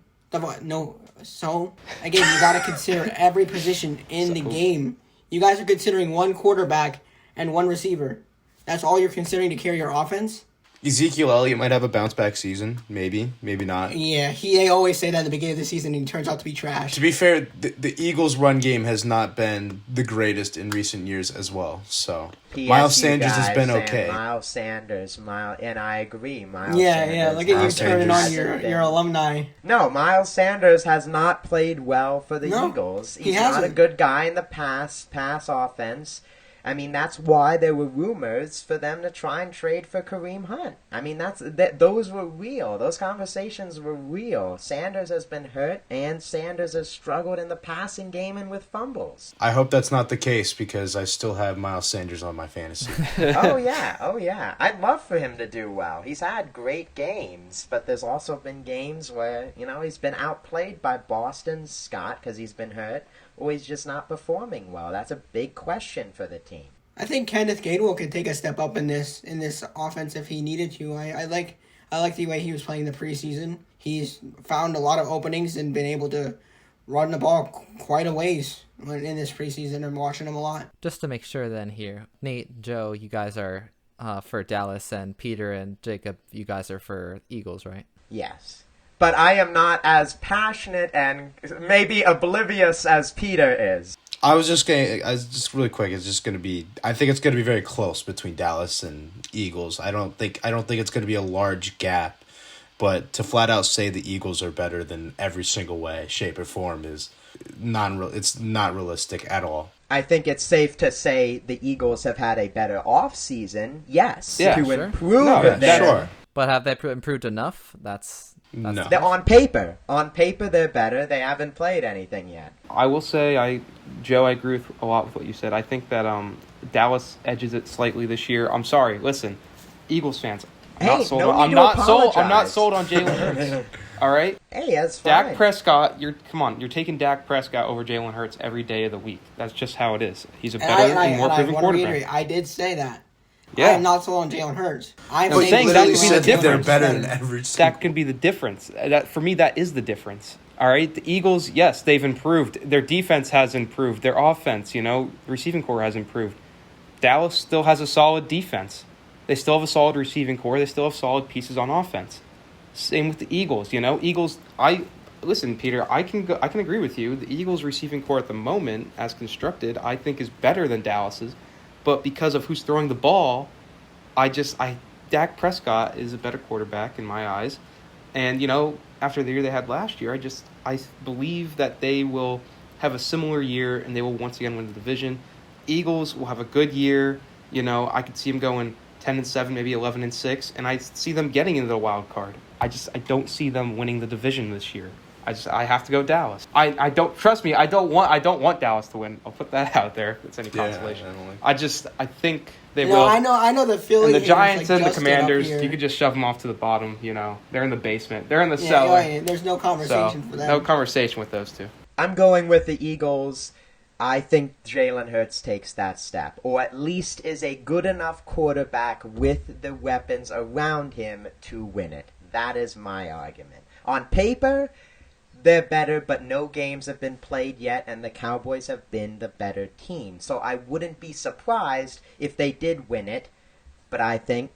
No. So, again, you got to consider every position in the game. You guys are considering one quarterback and one receiver. That's all you're considering to carry your offense? Ezekiel Elliott might have a bounce back season. Maybe not. Yeah, they always say that at the beginning of the season, and he turns out to be trash. To be fair, the Eagles' run game has not been the greatest in recent years as well. So PSU Miles Sanders has guys been and okay. Miles Sanders, and I agree. Miles Yeah, Sanders, look at you Miles turning on Sanders. your alumni. No, Miles Sanders has not played well for the No, Eagles. he He's not a hasn't. good guy in the pass offense. I mean, that's why there were rumors for them to try and trade for Kareem Hunt. I mean, those were real. Those conversations were real. Sanders has been hurt, and Sanders has struggled in the passing game and with fumbles. I hope that's not the case because I still have Miles Sanders on my fantasy. Oh yeah. I'd love for him to do well. He's had great games, but there's also been games where, he's been outplayed by Boston's Scott because he's been hurt, or he's just not performing well. That's a big question for the team. I think Kenneth Gainwell could take a step up in this offense if he needed to. I like the way he was playing the preseason. He's found a lot of openings and been able to run the ball quite a ways in this preseason. I'm watching him a lot. Just to make sure then here, Nate, Joe, you guys are for Dallas, and Peter and Jacob, you guys are for Eagles, right? Yes. But I am not as passionate and maybe oblivious as Peter is. I was just really quick. It's just going to be. I think it's going to be very close between Dallas and Eagles. I don't think it's going to be a large gap, but to flat out say the Eagles are better than every single way, shape, or form is it's not realistic at all. I think it's safe to say the Eagles have had a better offseason, yes, Yeah, to sure. improve No, their Sure. But have they improved enough? That's No. They're on paper. On paper, they're better. They haven't played anything yet. I will say, Joe, I agree with a lot with what you said. I think that Dallas edges it slightly this year. I'm sorry. Listen, Eagles fans, I'm not sold on Jalen Hurts. All right? Hey, that's fine. Dak Prescott, you're taking Dak Prescott over Jalen Hurts every day of the week. That's just how it is. He's a better and more proven quarterback. I did say that. Yeah. I am not sold on Jalen Hurts. I'm saying that could be the difference. They're better than every single. That could be the difference. That for me, that is the difference. All right, the Eagles, yes, they've improved. Their defense has improved. Their offense, receiving core has improved. Dallas still has a solid defense. They still have a solid receiving core. They still have solid pieces on offense. Same with the Eagles. Eagles. Listen, Peter. I can agree with you. The Eagles' receiving core at the moment, as constructed, I think is better than Dallas's. But because of who's throwing the ball, Dak Prescott is a better quarterback in my eyes. And, after the year they had last year, I believe that they will have a similar year and they will once again win the division. Eagles will have a good year. I could see them going 10-7, maybe 11-6, and I see them getting into the wild card. I don't see them winning the division this year. I have to go Dallas. I don't trust me. I don't want Dallas to win. I'll put that out there. If it's any consolation. I think they will. I know the Philly and the Giants and the Justin Commanders. up here. You could just shove them off to the bottom. They're in the basement. They're in the cellar. Yeah, there's no conversation for them. No conversation with those two. I'm going with the Eagles. I think Jalen Hurts takes that step, or at least is a good enough quarterback with the weapons around him to win it. That is my argument. On paper, they're better, but no games have been played yet, and the Cowboys have been the better team. So I wouldn't be surprised if they did win it, but I think,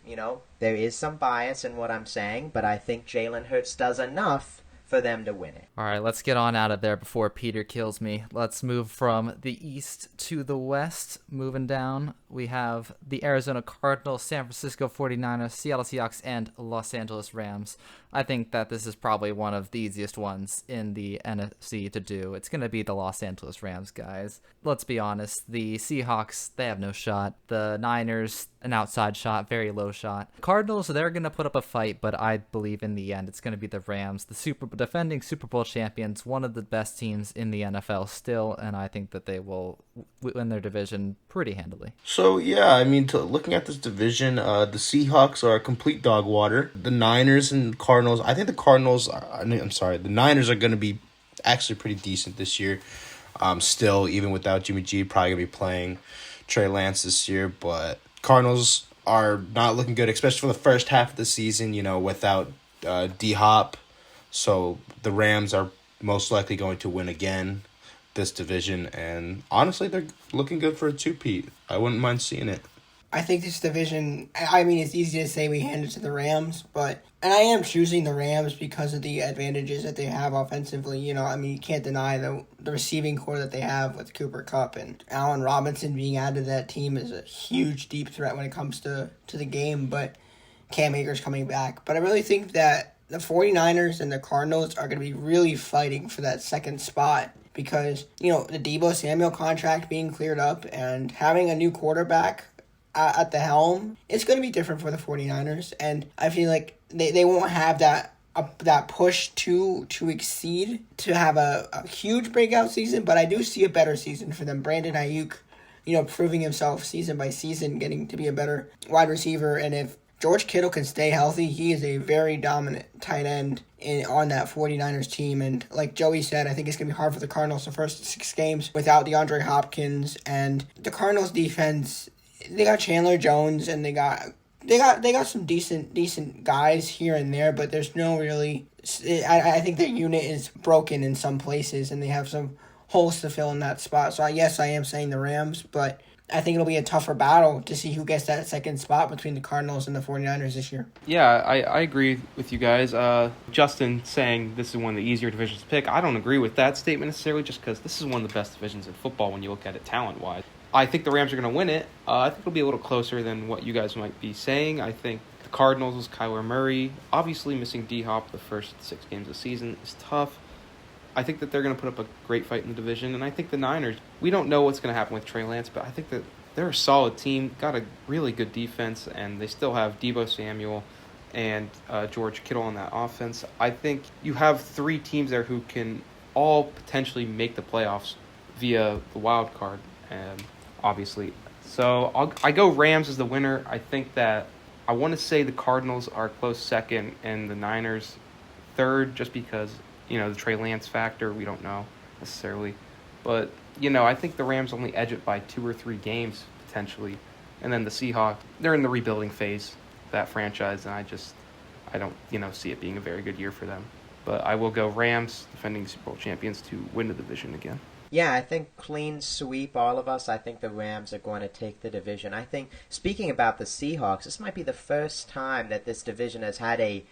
there is some bias in what I'm saying, but I think Jalen Hurts does enough for them to win it. All right, let's get on out of there before Peter kills me. Let's move from the east to the west. Moving down, we have the Arizona Cardinals, San Francisco 49ers, Seattle Seahawks, and Los Angeles Rams. I think that this is probably one of the easiest ones in the NFC to do. It's going to be the Los Angeles Rams, guys. Let's be honest. The Seahawks, they have no shot. The Niners, an outside shot, very low shot. Cardinals, they're going to put up a fight, but I believe in the end it's going to be the Rams, the defending Super Bowl champions, one of the best teams in the NFL still, and I think that they will win their division pretty handily. So, yeah, I mean, looking at this division, the Seahawks are a complete dog water. The Niners and Cardinals, I think the Niners are going to be actually pretty decent this year. Still, even without Jimmy G, probably going to be playing Trey Lance this year, but Cardinals are not looking good, especially for the first half of the season, without D-Hop. So the Rams are most likely going to win again this division, and honestly, they're looking good for a two-peat. I wouldn't mind seeing it. I think this division, I mean, it's easy to say we hand it to the Rams, and I am choosing the Rams because of the advantages that they have offensively. You can't deny the receiving core that they have with Cooper Kupp and Allen Robinson being added to that team is a huge, deep threat when it comes to the game, but Cam Akers coming back. But I really think that the 49ers and the Cardinals are going to be really fighting for that second spot because, the Deebo Samuel contract being cleared up and having a new quarterback at the helm, it's going to be different for the 49ers, and I feel like they won't have that push to exceed, to have a huge breakout season, but I do see a better season for them. Brandon Ayuk, proving himself season by season, getting to be a better wide receiver, and if George Kittle can stay healthy, he is a very dominant tight end on that 49ers team. And like Joey said, I think it's going to be hard for the Cardinals the first 6 games without DeAndre Hopkins. And the Cardinals defense, they got Chandler Jones and they got some decent guys here and there, but there's no really... I think their unit is broken in some places and they have some holes to fill in that spot. So yes, I am saying the Rams, but I think it'll be a tougher battle to see who gets that second spot between the Cardinals and the 49ers this year. Yeah, I agree with you guys. Justin saying this is one of the easier divisions to pick. I don't agree with that statement necessarily just because this is one of the best divisions in football when you look at it talent-wise. I think the Rams are going to win it. I think it'll be a little closer than what you guys might be saying. I think the Cardinals, Kyler Murray, obviously missing D-Hop the first 6 games of the season is tough. I think that they're going to put up a great fight in the division, and I think the Niners, we don't know what's going to happen with Trey Lance, but I think that they're a solid team, got a really good defense, and they still have Deebo Samuel and George Kittle on that offense. I think you have 3 teams there who can all potentially make the playoffs via the wild card, obviously. So I go Rams as the winner. I think that I want to say the Cardinals are close second and the Niners third just because, the Trey Lance factor, we don't know necessarily. But, I think the Rams only edge it by 2 or 3 games, potentially. And then the Seahawks, they're in the rebuilding phase, that franchise, and I don't, see it being a very good year for them. But I will go Rams, defending Super Bowl champions, to win the division again. Yeah, I think clean sweep, all of us. I think the Rams are going to take the division. I think, speaking about the Seahawks, this might be the first time that this division has had a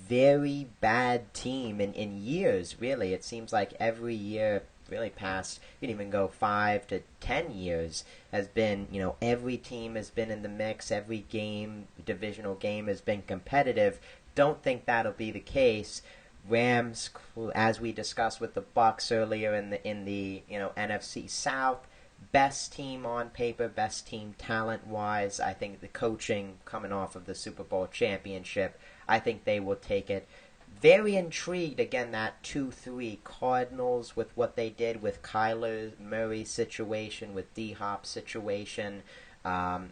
very bad team in years, really. It seems like every year, really past, you can even go 5 to 10 years, has been, every team has been in the mix, every divisional game has been competitive. Don't think that'll be the case. Rams, as we discussed with the Bucs earlier in the NFC South, best team on paper, best team talent-wise. I think the coaching coming off of the Super Bowl championship, I think they will take it. Very intrigued, again, that 2-3 Cardinals with what they did with Kyler Murray's situation, with D-Hop's situation. I'm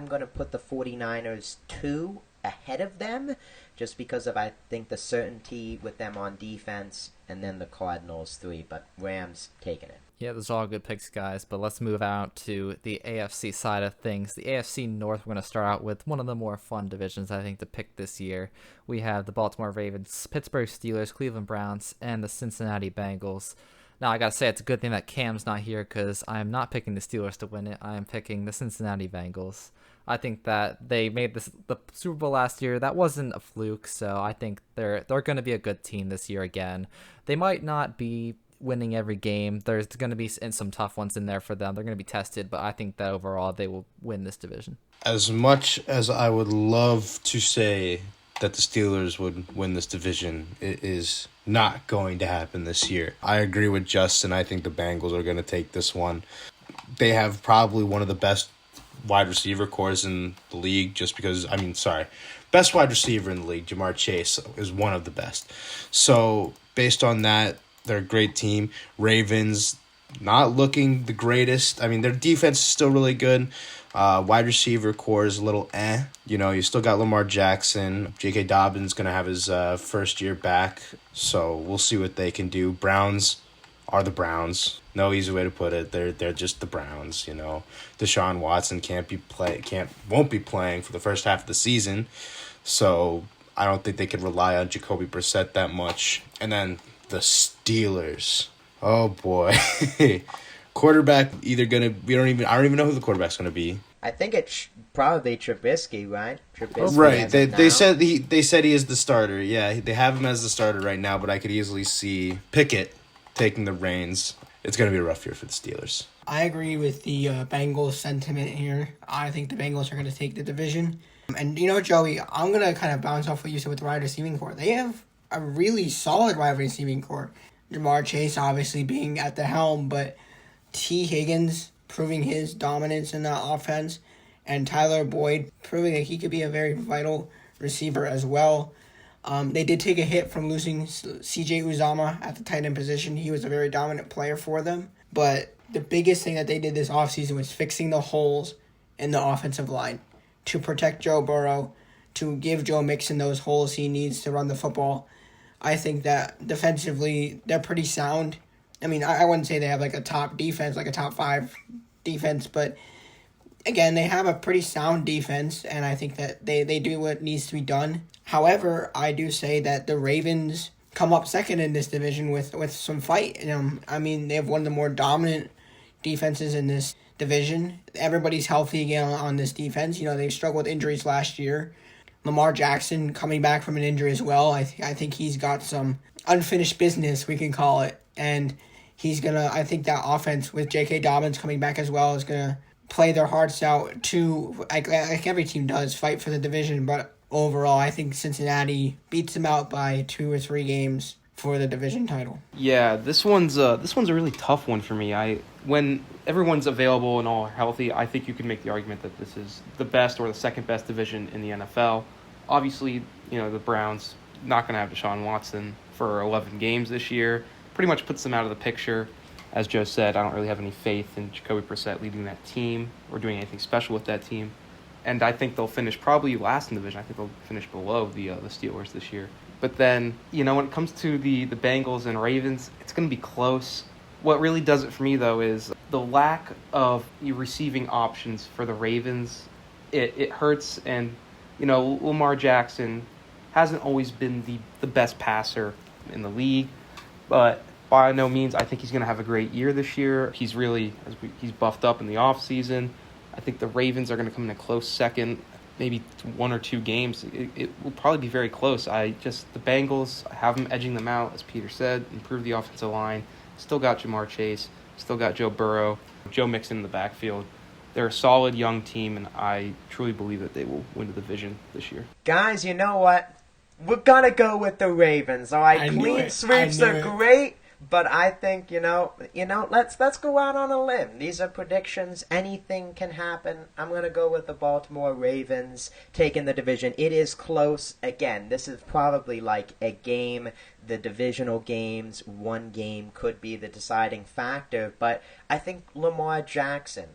going to put the 49ers 2 ahead of them, just because of, I think, the certainty with them on defense, and then the Cardinals 3, but Rams taking it. Yeah, those are all good picks, guys, but let's move out to the AFC side of things. The AFC North, we're going to start out with one of the more fun divisions, I think, to pick this year. We have the Baltimore Ravens, Pittsburgh Steelers, Cleveland Browns, and the Cincinnati Bengals. Now, I got to say, it's a good thing that Cam's not here because I am not picking the Steelers to win it. I am picking the Cincinnati Bengals. I think that they made the Super Bowl last year. That wasn't a fluke, so I think they're going to be a good team this year again. They might not be winning every game. There's going to be some tough ones in there for them. They're going to be tested, but I think that overall they will win this division. As much as I would love to say that the Steelers would win this division, it is not going to happen this year. I agree with Justin. I think the Bengals are going to take this one. They have probably one of the best wide receiver cores in the league best wide receiver in the league. Jamar Chase is one of the best. So based on that, they're a great team. Ravens, not looking the greatest. I mean, their defense is still really good. Wide receiver core is a little you still got Lamar Jackson. J.K. Dobbins going to have his first year back. So we'll see what they can do. Browns are the Browns. No easy way to put it. They're just the Browns, Deshaun Watson won't be playing for the first half of the season. So I don't think they can rely on Jacoby Brissett that much. And then the Steelers. Oh boy. Quarterback I don't even know who the quarterback's going to be. I think it's probably Trubisky, right? Right. They said he is the starter. Yeah, they have him as the starter right now, but I could easily see Pickett taking the reins. It's going to be a rough year for the Steelers. I agree with the Bengals sentiment here. I think the Bengals are going to take the division. And, Joey, I'm going to kind of bounce off what you said with the wide receiving core. They have a really solid wide receiving core. Jamar Chase obviously being at the helm, but T. Higgins proving his dominance in that offense, and Tyler Boyd proving that he could be a very vital receiver as well. They did take a hit from losing C.J. Uzomah at the tight end position. He was a very dominant player for them. But the biggest thing that they did this offseason was fixing the holes in the offensive line to protect Joe Burrow, to give Joe Mixon those holes he needs to run the football. I think that defensively, they're pretty sound. I mean, I wouldn't say they have like a top defense, like a top 5 defense, but again, they have a pretty sound defense, and I think that they do what needs to be done. However, I do say that the Ravens come up second in this division with some fight. I mean, they have one of the more dominant defenses in this division. Everybody's healthy again on this defense. They struggled with injuries last year. Lamar Jackson coming back from an injury as well. I think he's got some unfinished business, we can call it, and I think that offense with J.K. Dobbins coming back as well is going to play their hearts out to, like every team does, fight for the division. But overall, I think Cincinnati beats them out by 2 or 3 games for the division title. Yeah, this one's a really tough one for me. When everyone's available and all are healthy, I think you can make the argument that this is the best or the second best division in the NFL. Obviously, the Browns not going to have Deshaun Watson for 11 games this year. Pretty much puts them out of the picture. As Joe said, I don't really have any faith in Jacoby Brissett leading that team or doing anything special with that team. And I think they'll finish probably last in the division. I think they'll finish below the Steelers this year. But then, when it comes to the Bengals and Ravens, it's going to be close. What really does it for me, though, is the lack of receiving options for the Ravens. It hurts, and, Lamar Jackson hasn't always been the best passer in the league, but by no means, I think he's going to have a great year this year. He's buffed up in the offseason. I think the Ravens are going to come in a close second, maybe 1 or 2 games. It will probably be very close. The Bengals, I have them edging them out, as Peter said, improve the offensive line. Still got Jamar Chase, still got Joe Burrow, Joe Mixon in the backfield. They're a solid young team, and I truly believe that they will win the division this year. Guys, you know what? We're going to go with the Ravens, all right? Clean sweeps are great, but I think, let's go out on a limb. These are predictions. Anything can happen. I'm going to go with the Baltimore Ravens taking the division. It is close. Again, this is probably like a game. The divisional games, 1 game could be the deciding factor, but I think Lamar Jackson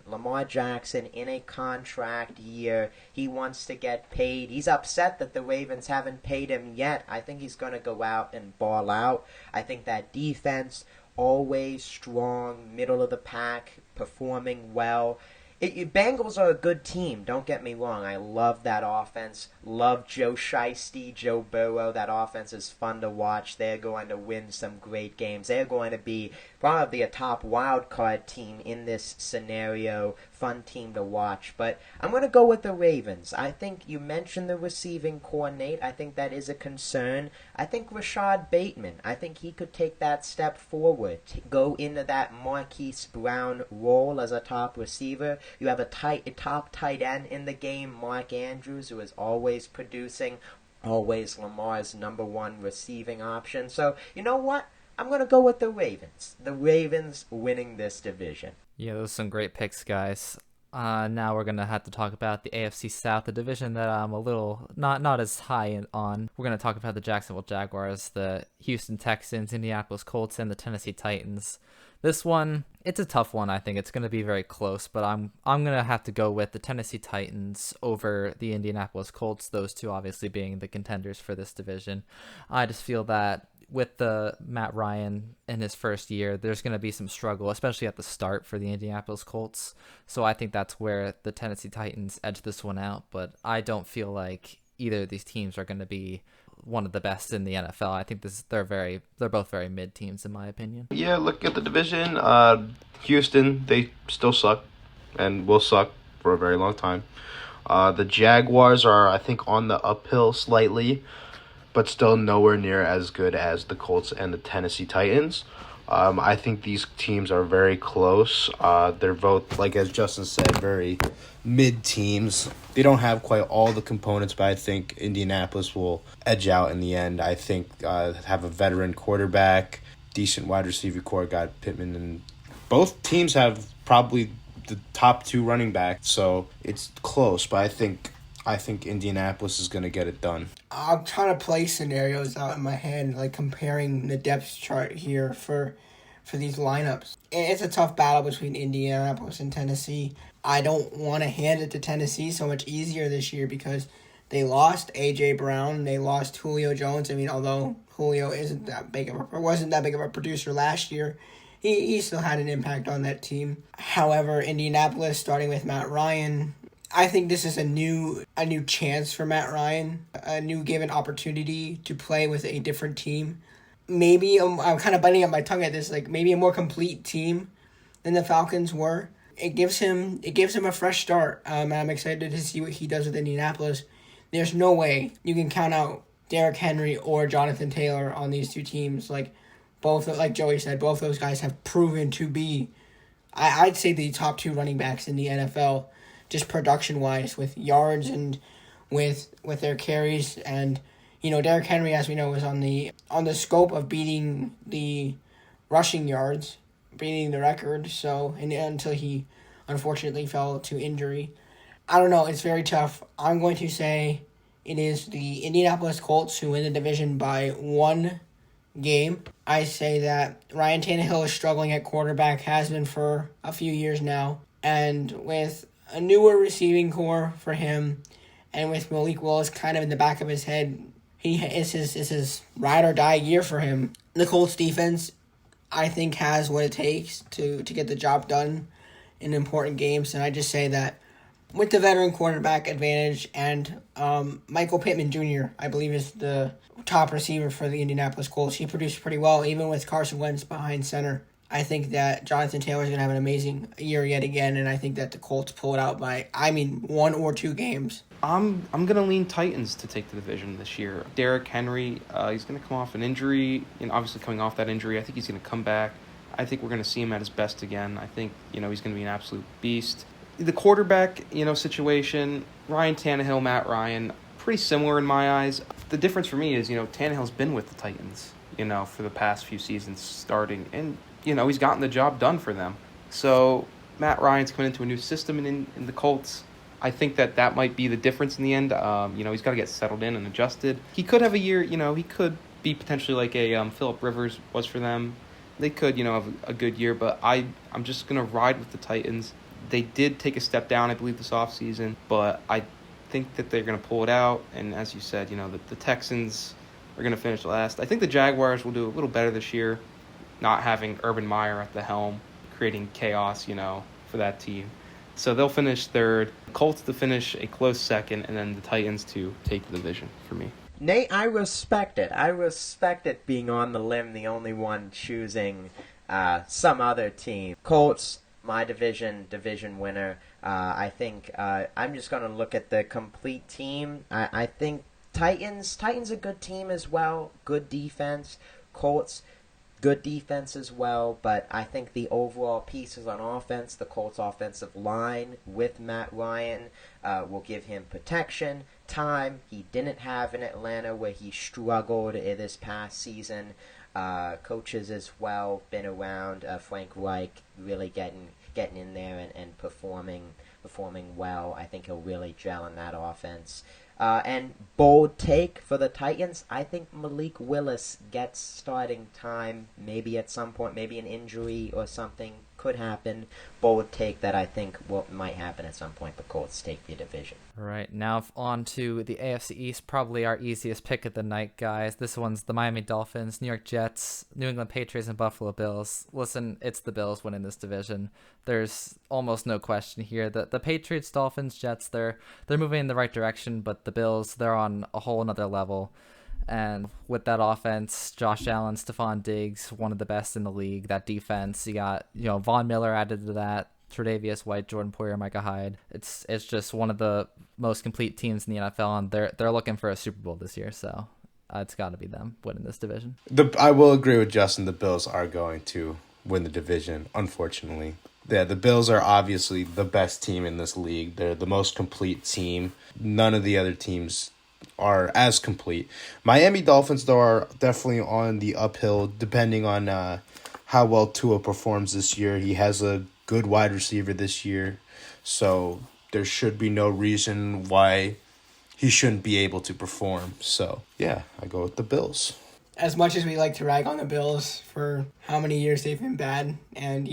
in a contract year, he wants to get paid. He's upset that the Ravens haven't paid him yet. I think he's going to go out and ball out. I think that defense, always strong, middle of the pack, performing well. Bengals are a good team, don't get me wrong. I love that offense. Love Joe Shiesty, Joe Burrow. That offense is fun to watch. They're going to win some great games. They're going to be probably a top wild card team in this scenario. Fun team to watch. But I'm going to go with the Ravens. I think you mentioned the receiving core, Nate. I think that is a concern. I think Rashad Bateman, I think he could take that step forward, go into that Marquise Brown role as a top receiver. You have a top tight end in the game, Mark Andrews, who is always producing, always Lamar's number one receiving option. So, you know what? I'm going to go with the Ravens. The Ravens winning this division. Yeah, those are some great picks, guys. Now we're going to have to talk about the AFC South, the division that I'm a little not as high on. We're going to talk about the Jacksonville Jaguars, the Houston Texans, Indianapolis Colts, and the Tennessee Titans. This one, it's a tough one. I think it's going to be very close, but I'm going to have to go with the Tennessee Titans over the Indianapolis Colts, those two obviously being the contenders for this division. I just feel that with the Matt Ryan in his first year, there's going to be some struggle, especially at the start for the Indianapolis Colts. So I think that's where the Tennessee Titans edge this one out, but I don't feel like either of these teams are going to be one of the best in the NFL. I think they're both very mid teams in my opinion. Yeah, look at the division. Houston, they still suck and will suck for a very long time. The Jaguars are, I think, on the uphill slightly, but still nowhere near as good as the Colts and the Tennessee Titans. I think these teams are very close. They're both, like as Justin said, very mid teams. They don't have quite all the components, but I think Indianapolis will edge out in the end. I think have a veteran quarterback, decent wide receiver core, got Pittman, and both teams have probably the top two running backs, so it's close, but I think Indianapolis is going to get it done. I'm trying to play scenarios out in my head, like comparing the depth chart here for these lineups. It's a tough battle between Indianapolis and Tennessee. I don't want to hand it to Tennessee so much easier this year because they lost A.J. Brown, they lost Julio Jones. I mean, although Julio wasn't that big of a producer last year, he still had an impact on that team. However, Indianapolis, starting with Matt Ryan, I think this is a new chance for Matt Ryan, a new given opportunity to play with a different team. Maybe I'm kind of biting at my tongue at this, like maybe a more complete team than the Falcons were. It gives him a fresh start. And I'm excited to see what he does with Indianapolis. There's no way you can count out Derrick Henry or Jonathan Taylor on these two teams. Like Joey said, both those guys have proven to be, I'd say, the top two running backs in the NFL. Just production-wise, with yards and with their carries, and Derrick Henry, as we know, was on the scope of beating the rushing yards, beating the record. So until he unfortunately fell to injury, I don't know. It's very tough. I'm going to say it is the Indianapolis Colts who win the division by one game. I say that Ryan Tannehill is struggling at quarterback, has been for a few years now, and with a newer receiving core for him, and with Malik Willis kind of in the back of his head, it's his ride or die year for him. The Colts defense, I think, has what it takes to get the job done in important games, and I just say that with the veteran quarterback advantage and Michael Pittman Jr., I believe, is the top receiver for the Indianapolis Colts. He produced pretty well, even with Carson Wentz behind center. I think that Jonathan Taylor is going to have an amazing year yet again, and I think that the Colts pull it out by, one or two games. I'm going to lean Titans to take the division this year. Derrick Henry, he's going to come off an injury, and obviously coming off that injury, I think he's going to come back. I think we're going to see him at his best again. I think, he's going to be an absolute beast. The quarterback, situation, Ryan Tannehill, Matt Ryan, pretty similar in my eyes. The difference for me is, Tannehill's been with the Titans, for the past few seasons starting, and he's gotten the job done for them. So Matt Ryan's coming into a new system in the Colts. I think that might be the difference in the end. He's got to get settled in and adjusted. He could have a year, he could be potentially like a Phillip Rivers was for them. They could, have a good year, but I'm just going to ride with the Titans. They did take a step down, I believe, this offseason, but I think that they're going to pull it out. And as you said, the Texans are going to finish last. I think the Jaguars will do a little better this year, not having Urban Meyer at the helm, creating chaos, for that team. So they'll finish third, Colts to finish a close second, and then the Titans to take the division for me. Nate, I respect it. I respect it being on the limb, the only one choosing some other team. Colts, my division winner. I think I'm just going to look at the complete team. I think Titans a good team as well. Good defense. Colts, good defense as well. But I think the overall pieces on offense, the Colts offensive line with Matt Ryan will give him protection, time he didn't have in Atlanta where he struggled this past season. Coaches as well been around. Frank Reich really getting in there and performing well. I think he'll really gel in that offense. And bold take for the Titans, I think Malik Willis gets starting time, maybe at some point, maybe an injury or something could happen. Bold take that I think might happen at some point. The Colts take the division. All right, now on to the AFC East, probably our easiest pick of the night, guys. This one's the Miami Dolphins, New York Jets, New England Patriots, and Buffalo Bills. Listen, it's the Bills winning this division. There's almost no question here. The Patriots, Dolphins, Jets, they're moving in the right direction, but the Bills, they're on a whole nother level. And with that offense, Josh Allen, Stephon Diggs, one of the best in the league. That defense, you got Von Miller added to that, Tre'Davious White, Jordan Poyer, Micah Hyde. It's just one of the most complete teams in the NFL, and they're looking for a Super Bowl this year. So it's got to be them winning this division. I will agree with Justin. The Bills are going to win the division, unfortunately. Yeah, the Bills are obviously the best team in this league. They're the most complete team. None of the other teams are as complete. Miami Dolphins, though, are definitely on the uphill, depending on how well Tua performs this year. He has a good wide receiver this year, so there should be no reason why he shouldn't be able to perform. So, yeah, I go with the Bills. As much as we like to rag on the Bills for how many years they've been bad, and,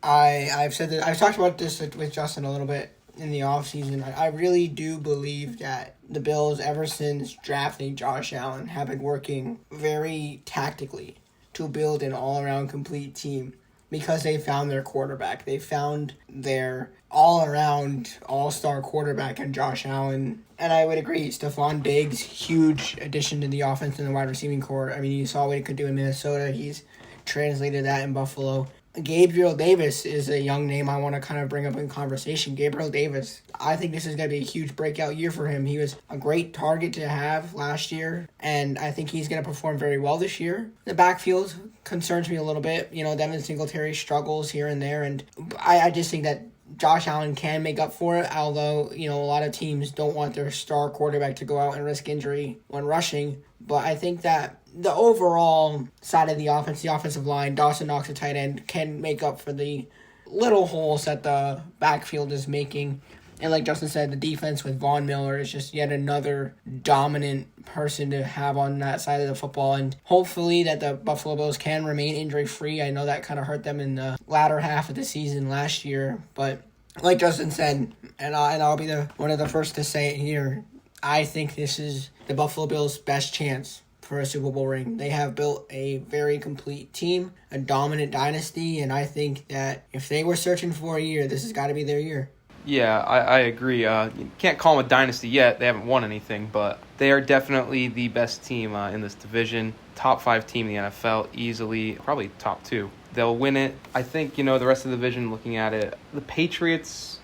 I've said that, I've talked about this with Justin a little bit in the offseason. I really do believe that the Bills, ever since drafting Josh Allen, have been working very tactically to build an all-around complete team because they found their quarterback. They found their all-around all-star quarterback in Josh Allen. And I would agree, Stephon Diggs, huge addition to the offense and the wide receiving core. I mean, you saw what he could do in Minnesota. He's translated that in Buffalo. Gabriel Davis is a young name I want to kind of bring up in conversation. Gabriel Davis, I think this is going to be a huge breakout year for him. He was a great target to have last year, and I think he's going to perform very well this year. The backfield concerns me a little bit. Devin Singletary struggles here and there, and I just think that Josh Allen can make up for it, although, a lot of teams don't want their star quarterback to go out and risk injury when rushing. But I think that the overall side of the offense, the offensive line, Dawson Knox, a tight end, can make up for the little holes that the backfield is making. And like Justin said, the defense with Von Miller is just yet another dominant person to have on that side of the football. And hopefully that the Buffalo Bills can remain injury-free. I know that kind of hurt them in the latter half of the season last year. But like Justin said, and I'll be one of the first to say it here, I think this is the Buffalo Bills' best chance for a Super Bowl ring. They have built a very complete team, a dominant dynasty, and I think that if they were searching for a year, this has got to be their year. Yeah, I agree. You can't call them a dynasty yet. They haven't won anything, but they are definitely the best team in this division. Top 5 team in the NFL, easily, probably top 2. They'll win it. I think, the rest of the division, looking at it, the Patriots,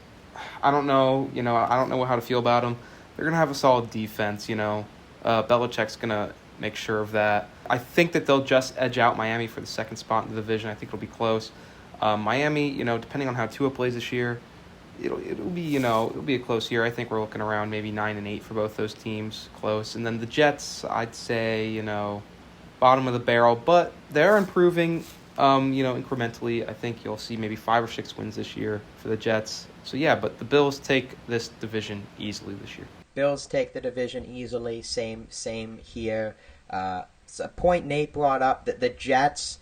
I don't know, I don't know how to feel about them. They're going to have a solid defense, Belichick's going to make sure of that. I think that they'll just edge out Miami for the second spot in the division. I think it'll be close. Miami, depending on how Tua plays this year, it'll be a close year. I think we're looking around maybe 9-8 for both those teams, close. And then the Jets, I'd say, bottom of the barrel, but they're improving, incrementally. I think you'll see maybe 5 or 6 wins this year for the Jets. So yeah, but the Bills take this division easily this year. Bills take the division easily. Same here. It's a point Nate brought up that the Jets,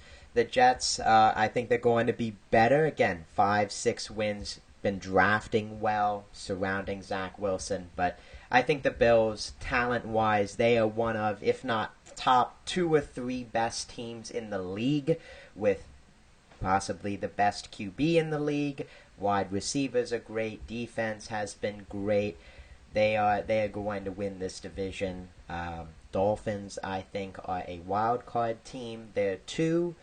I think they're going to be better. Again, 5-6 wins. Been drafting well, surrounding Zach Wilson. But I think the Bills, talent-wise, they are one of, if not top 2 or 3 best teams in the league, with possibly the best QB in the league. Wide receivers are great. Defense has been great. They are going to win this division. Dolphins, I think, are a wild card team. They're 2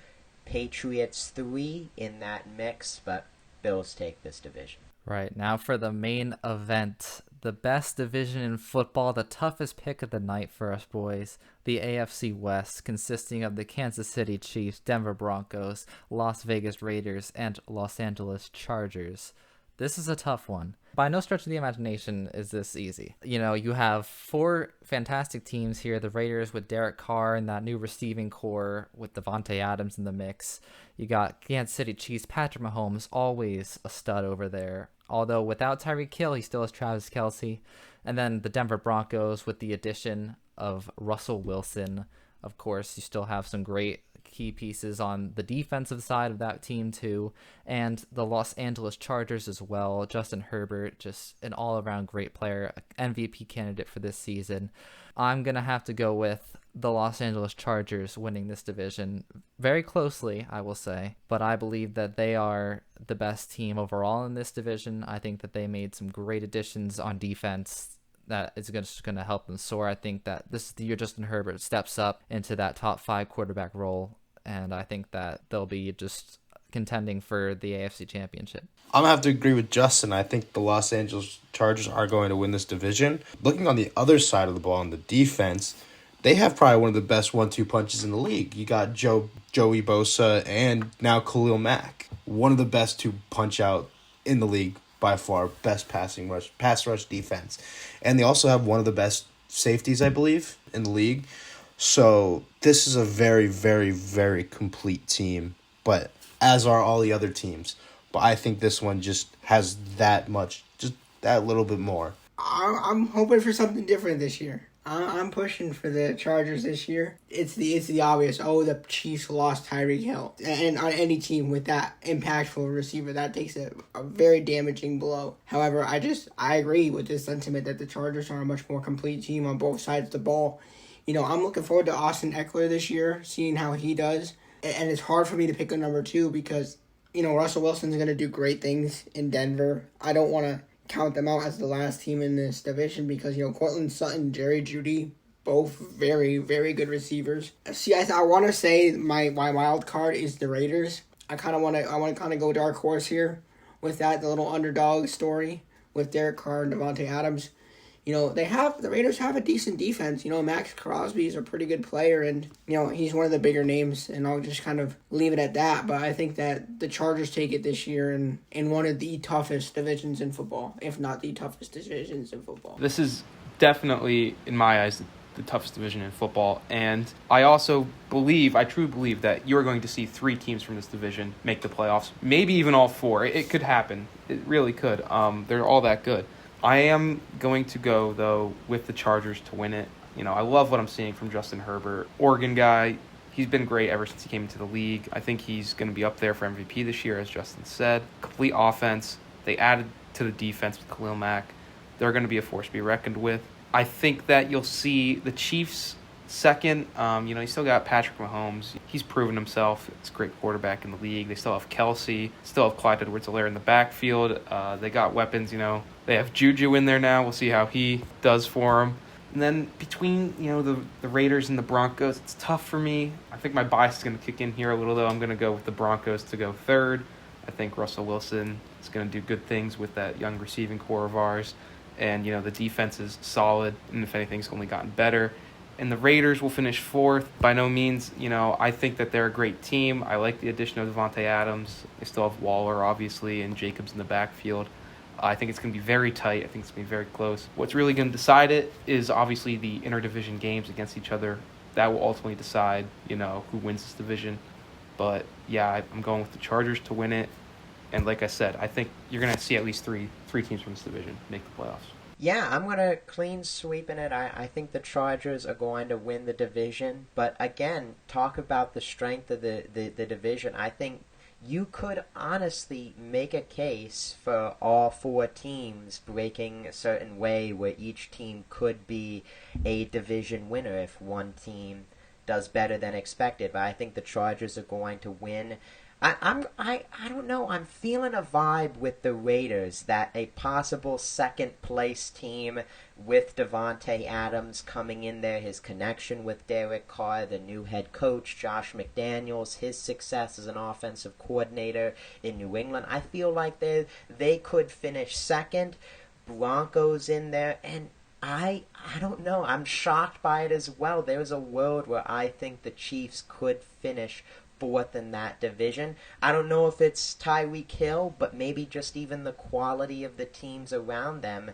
Patriots 3 in that mix, but Bills take this division. Right, now for the main event, the best division in football, the toughest pick of the night for us boys, the AFC West, consisting of the Kansas City Chiefs, Denver Broncos, Las Vegas Raiders, and Los Angeles Chargers. This is a tough one. By no stretch of the imagination is this easy. You know, you have 4 fantastic teams here. The Raiders with Derek Carr and that new receiving core with Devontae Adams in the mix. You got Kansas City Chiefs, Patrick Mahomes, always a stud over there. Although without Tyreek Hill, he still has Travis Kelce. And then the Denver Broncos with the addition of Russell Wilson. Of course, you still have some great key pieces on the defensive side of that team too, and the Los Angeles Chargers as well. Justin Herbert, just an all-around great player, MVP candidate for this season. I'm gonna have to go with the Los Angeles Chargers winning this division very closely, I will say, but I believe that they are the best team overall in this division. I think that they made some great additions on defense that is just going to help them soar. I think that this is the year Justin Herbert steps up into that top 5 quarterback role, and I think that they'll be just contending for the AFC Championship. I'm going to have to agree with Justin. I think the Los Angeles Chargers are going to win this division. Looking on the other side of the ball on the defense, they have probably one of the best 1-2 punches in the league. You got Joey Bosa and now Khalil Mack. One of the best to punch out in the league by far, best pass rush defense. And they also have one of the best safeties, I believe, in the league. So this is a very, very, very complete team, but as are all the other teams. But I think this one just has that much, just that little bit more. I'm hoping for something different this year. I'm pushing for the Chargers this year. It's the obvious. Oh, the Chiefs lost Tyreek Hill. And on any team with that impactful receiver, that takes a very damaging blow. However, I agree with this sentiment that the Chargers are a much more complete team on both sides of the ball. You know, I'm looking forward to Austin Eckler this year, seeing how he does. And it's hard for me to pick a number 2 because, you know, Russell Wilson's going to do great things in Denver. I don't want to count them out as the last team in this division because, you know, Cortland Sutton, Jerry Jeudy, both very, very good receivers. See, I want to say my wild card is the Raiders. I want to go dark horse here with that, the little underdog story with Derek Carr and Devontae Adams. You know, the Raiders have a decent defense. You know, Max Crosby is a pretty good player, and, you know, he's one of the bigger names, and I'll just kind of leave it at that. But I think that the Chargers take it this year in one of the toughest divisions in football, if not the toughest divisions in football. This is definitely, in my eyes, the toughest division in football, and I also truly believe that you're going to see 3 teams from this division make the playoffs, maybe even all 4. It could happen. It really could. They're all that good. I am going to go, though, with the Chargers to win it. You know, I love what I'm seeing from Justin Herbert. Oregon guy, he's been great ever since he came into the league. I think he's going to be up there for MVP this year, as Justin said. Complete offense. They added to the defense with Khalil Mack. They're going to be a force to be reckoned with. I think that you'll see the Chiefs second. You know, you still got Patrick Mahomes. He's proven himself. He's a great quarterback in the league. They still have Kelce. Still have Clyde Edwards-Helaire in the backfield. They got weapons, you know. They have Juju in there now. We'll see how he does for them. And then between, you know, the Raiders and the Broncos, it's tough for me. I think my bias is going to kick in here a little, though. I'm going to go with the Broncos to go third. I think Russell Wilson is going to do good things with that young receiving core of ours. And, you know, the defense is solid, and if anything, it's only gotten better. And the Raiders will finish 4th. By no means, you know, I think that they're a great team. I like the addition of Devontae Adams. They still have Waller, obviously, and Jacobs in the backfield. I think it's going to be very tight. I think it's going to be very close. What's really going to decide it is obviously the interdivision games against each other. That will ultimately decide, you know, who wins this division. But, yeah, I'm going with the Chargers to win it. And like I said, I think you're going to see at least three teams from this division make the playoffs. Yeah, I'm going to clean sweep in it. I think the Chargers are going to win the division. But again, talk about the strength of the division. I think you could honestly make a case for all 4 teams breaking a certain way where each team could be a division winner if one team does better than expected. But I think the Chargers are going to win. I don't know. I'm feeling a vibe with the Raiders that a possible second place team with Devontae Adams coming in there, his connection with Derek Carr, the new head coach, Josh McDaniels, his success as an offensive coordinator in New England. I feel like they could finish second. Broncos in there, and I don't know. I'm shocked by it as well. There's a world where I think the Chiefs could finish fourth in that division. I don't know if it's Tyreek Hill, but maybe just even the quality of the teams around them.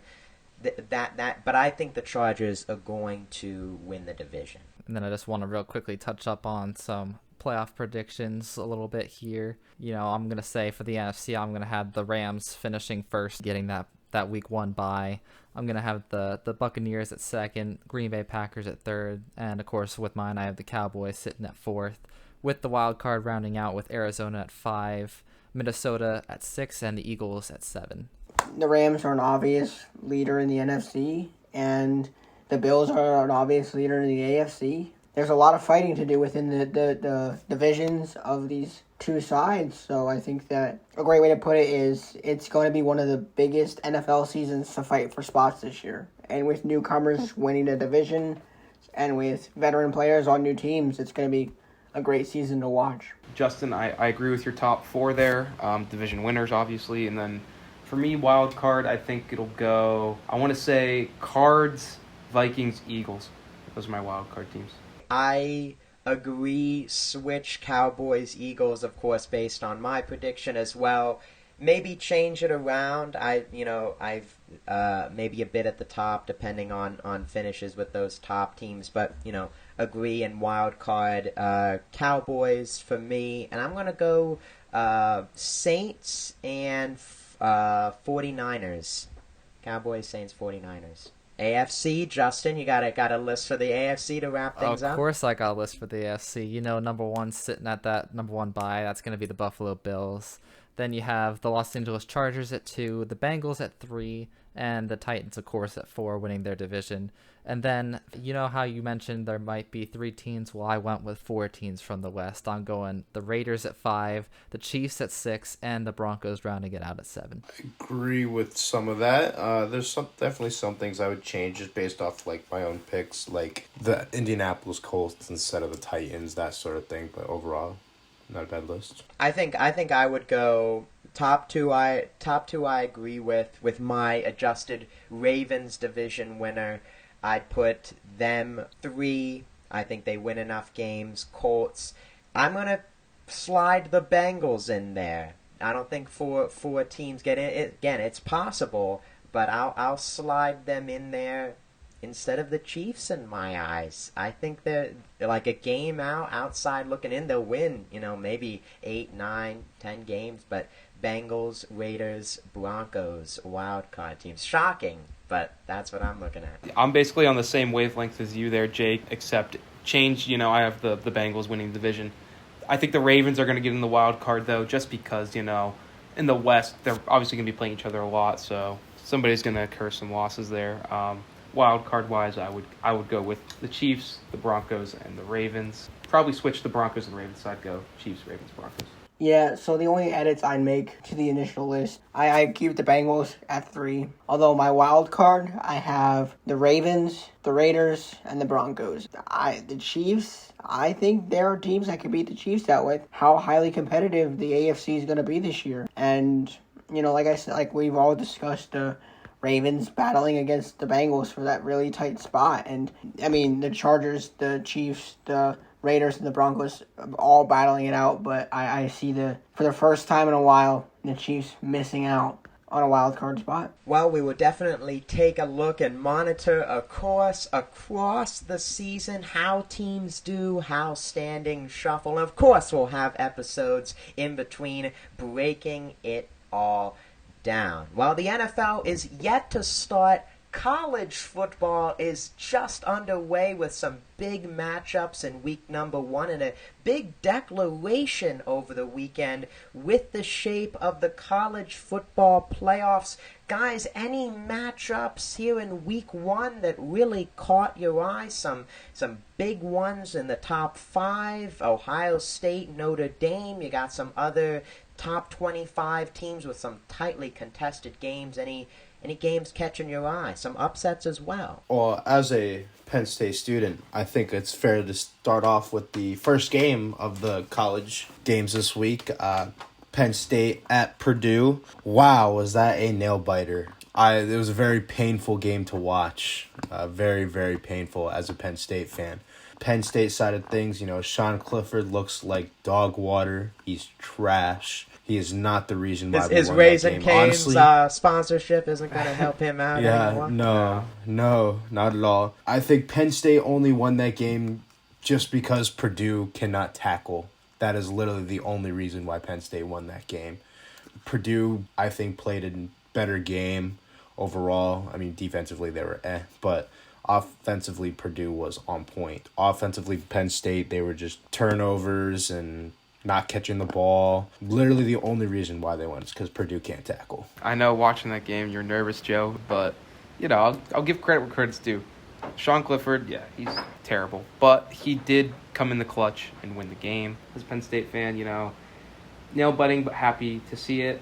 But I think the Chargers are going to win the division. And then I just want to real quickly touch up on some playoff predictions a little bit here. I'm going to say for the NFC, I'm going to have the Rams finishing first, getting that week 1 bye. I'm going to have the Buccaneers at second, Green Bay Packers at third, and of course with mine I have the Cowboys sitting at fourth, with the wild card rounding out with Arizona at 5, Minnesota at 6, and the Eagles at 7. The Rams are an obvious leader in the NFC, and the Bills are an obvious leader in the AFC. There's a lot of fighting to do within the divisions of these two sides, so I think that a great way to put it is it's going to be one of the biggest NFL seasons to fight for spots this year. And with newcomers winning the division and with veteran players on new teams, it's going to be a great season to watch. Justin, I agree with your top 4 there. Division winners, obviously. And then for me, wild card, I think it'll go, I want to say Cards, Vikings, Eagles. Those are my wild card teams. I agree, switch Cowboys, Eagles, of course, based on my prediction as well. Maybe change it around. I've maybe a bit at the top, depending on finishes with those top teams. But, agree in wild card. Cowboys for me. And I'm going to go Saints and 49ers. Cowboys, Saints, 49ers. AFC, Justin, you got a list for the AFC to wrap things up? Of course I got a list for the AFC. Number 1 sitting at that number 1 bye. That's going to be the Buffalo Bills. Then you have the Los Angeles Chargers at 2, the Bengals at 3, and the Titans, of course, at 4, winning their division. And then, how you mentioned there might be 3 teams? Well, I went with 4 teams from the West. I'm going the Raiders at 5, the Chiefs at 6, and the Broncos rounding it out at 7. I agree with some of that. There's definitely some things I would change just based off my own picks, like the Indianapolis Colts instead of the Titans, that sort of thing. But overall, not a bad list. I think I would go top two. I agree with my adjusted Ravens division winner. I'd put them 3. I think they win enough games. Colts. I'm gonna slide the Bengals in there. I don't think four teams get in. Again, it's possible, but I'll slide them in there instead of the Chiefs in my eyes. I think they're like a game outside looking in. They'll win, maybe 8, 9, 10 games, but Bengals, Raiders, Broncos, wild card teams. Shocking, but that's what I'm looking at. I'm basically on the same wavelength as you there, Jake, except change, I have the Bengals winning the division. I think the Ravens are going to get in the wild card, though, just because, in the West, they're obviously going to be playing each other a lot, so somebody's going to incur some losses there. Wild card wise, I would go with the Chiefs, the Broncos, and the Ravens. Probably switch the Broncos and Ravens, so I'd go Chiefs, Ravens, Broncos. Yeah, so the only edits I'd make to the initial list, I keep the Bengals at 3. Although my wild card, I have the Ravens, the Raiders, and the Broncos. The Chiefs, I think there are teams that could beat the Chiefs out with how highly competitive the AFC is going to be this year. And, like I said, like we've all discussed, the Ravens battling against the Bengals for that really tight spot. And, the Chargers, the Chiefs, the Raiders, and the Broncos all battling it out. But I see for the first time in a while, the Chiefs missing out on a wild card spot. Well, we will definitely take a look and monitor, of course, across the season, how teams do, how standings shuffle. And of course, we'll have episodes in between breaking it all down. Well, the NFL is yet to start College football is just underway with some big matchups in week number 1 and a big declaration over the weekend with the shape of the college football playoffs. Guys, any matchups here in week 1 that really caught your eye? Some big ones in the top 5, Ohio State, Notre Dame. You got some other top 25 teams with some tightly contested games. Any games catching your eye? Some upsets as well. Well, as a Penn State student, I think it's fair to start off with the first game of the college games this week. Penn State at Purdue. Wow, was that a nail-biter. It was a very painful game to watch. Very, very painful as a Penn State fan. Penn State side of things, Sean Clifford looks like dog water. He's trash. He is not the reason why his we won Raisin that game. Cane's Honestly, sponsorship isn't going to help him out anymore. No, not at all. I think Penn State only won that game just because Purdue cannot tackle. That is literally the only reason why Penn State won that game. Purdue, I think, played a better game overall. I mean, defensively they were but offensively Purdue was on point. Offensively, Penn State, they were just turnovers and not catching the ball. Literally the only reason why they won is because Purdue can't tackle. I know watching that game you're nervous, Joe, but, I'll give credit where credit's due. Sean Clifford, yeah, he's terrible. But he did come in the clutch and win the game. As a Penn State fan, nail-biting, but happy to see it.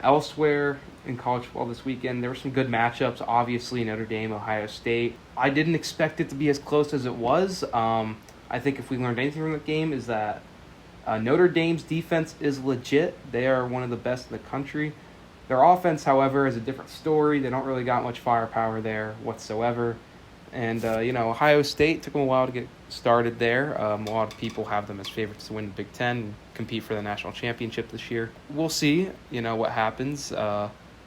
Elsewhere in college football this weekend, there were some good matchups. Obviously, Notre Dame, Ohio State. I didn't expect it to be as close as it was. I think if we learned anything from the game is that Notre Dame's defense is legit. They are one of the best in the country. Their offense, however, is a different story. They don't really got much firepower there whatsoever. And, Ohio State took them a while to get started there. A lot of people have them as favorites to win the Big Ten and compete for the national championship this year. We'll see, what happens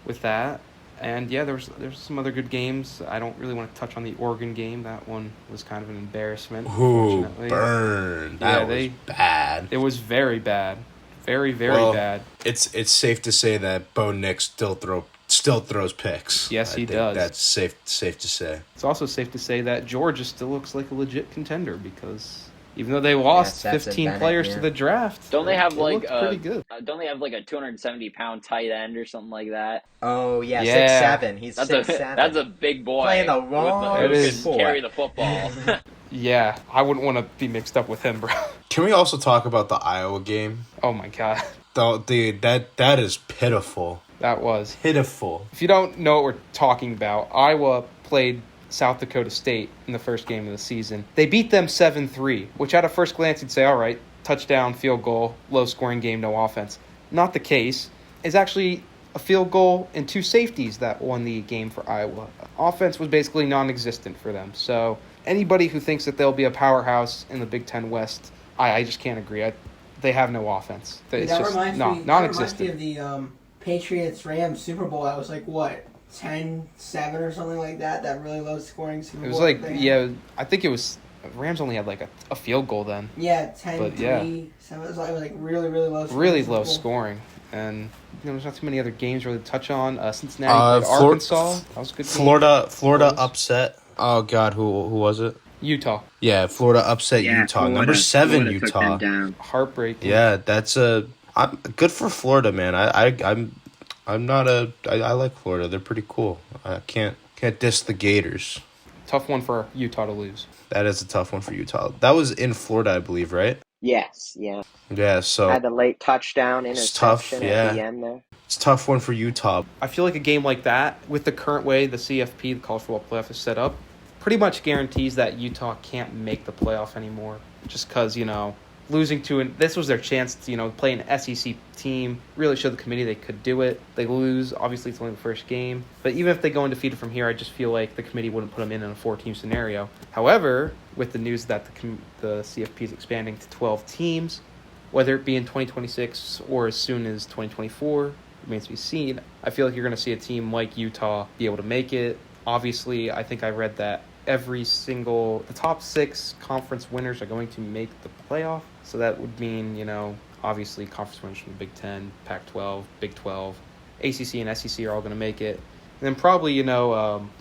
with that. And, yeah, there's some other good games. I don't really want to touch on the Oregon game. That one was kind of an embarrassment. Ooh, burn. That was bad. It was very bad. Very, very bad. It's safe to say that Bo Nix still throws picks. Yes, he I think does. That's safe to say. It's also safe to say that Georgia still looks like a legit contender because even though they lost 15 players to the draft, don't they have pretty good. Don't they have like a 270-pound tight end or something like that? Oh yeah, Yeah. 6'7". He's That's 6'7". That's a big boy. Playing the wrong who can sport. carry the football. Yeah, I wouldn't want to be mixed up with him, bro. Can we also talk about the Iowa game? Oh my god, Dude, that is pitiful. that was. Pitiful. If you don't know what we're talking about, Iowa played South Dakota State in the first game of the season. They beat them 7-3, which at a first glance you'd say, all right, touchdown, field goal, low-scoring game, no offense. Not the case. It's actually a field goal and 2 safeties that won the game for Iowa. Offense was basically non-existent for them. So anybody who thinks that they'll be a powerhouse in the Big Ten West, I just can't agree. They have no offense. It's just non-existent. That reminds me of the Patriots-Rams Super Bowl. That was like, what, 10-7 or something like that? That really low-scoring Super Bowl. It was like, yeah, I think it was Rams only had like a field goal then. Yeah, 10-3. But yeah. So it was like really, really low scoring. Really low scoring. And there's not too many other games really to touch on. Cincinnati played Arkansas. That was a good game. Florida upset. Oh God, who was it? Utah. Yeah, Florida upset Utah. Number 7 Utah. Heartbreaking. Yeah, that's good for Florida, man. I'm not I like Florida. They're pretty cool. I can't diss the Gators. Tough one for Utah to lose. That is a tough one for Utah. That was in Florida, I believe, right? Yes, yeah. Yeah, so Had the late touchdown interception at the end there. It's a tough one for Utah. I feel like a game like that, with the current way the CFP, the College Football Playoff, is set up, pretty much guarantees that Utah can't make the playoff anymore. Just because, losing to this was their chance to, play an SEC team, really show the committee they could do it. They lose, obviously it's only the first game. But even if they go undefeated from here, I just feel like the committee wouldn't put them in a 4-team scenario. However, with the news that the CFP is expanding to 12 teams, whether it be in 2026 or as soon as 2024, remains to be seen. I feel like you're going to see a team like Utah be able to make it. Obviously, I think I read that the top 6 conference winners are going to make the playoff. So that would mean, obviously conference winners from the Big Ten, Pac-12, Big 12, ACC and SEC are all going to make it. and then probably,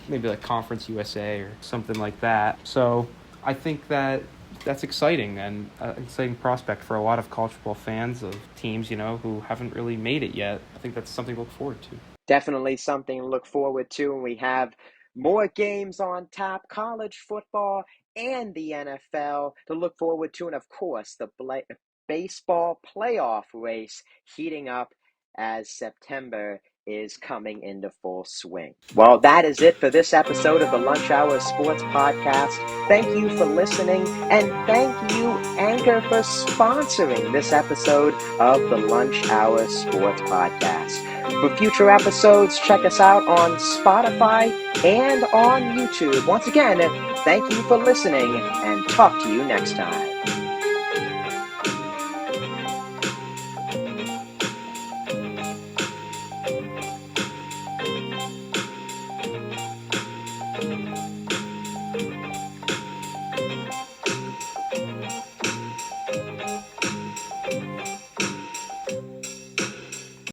maybe like Conference USA or something like that. So I think that's exciting and an exciting prospect for a lot of college football fans of teams, who haven't really made it yet. I think that's something to look forward to. Definitely something to look forward to. And we have more games on tap, college football and the NFL to look forward to. And of course, the baseball playoff race heating up as September is coming into full swing. Well, that is it for this episode of the Lunch Hour Sports Podcast. Thank you for listening, and thank you, Anchor, for sponsoring this episode of the Lunch Hour Sports Podcast. For future episodes, check us out on Spotify and on YouTube. Once again, thank you for listening, and talk to you next time.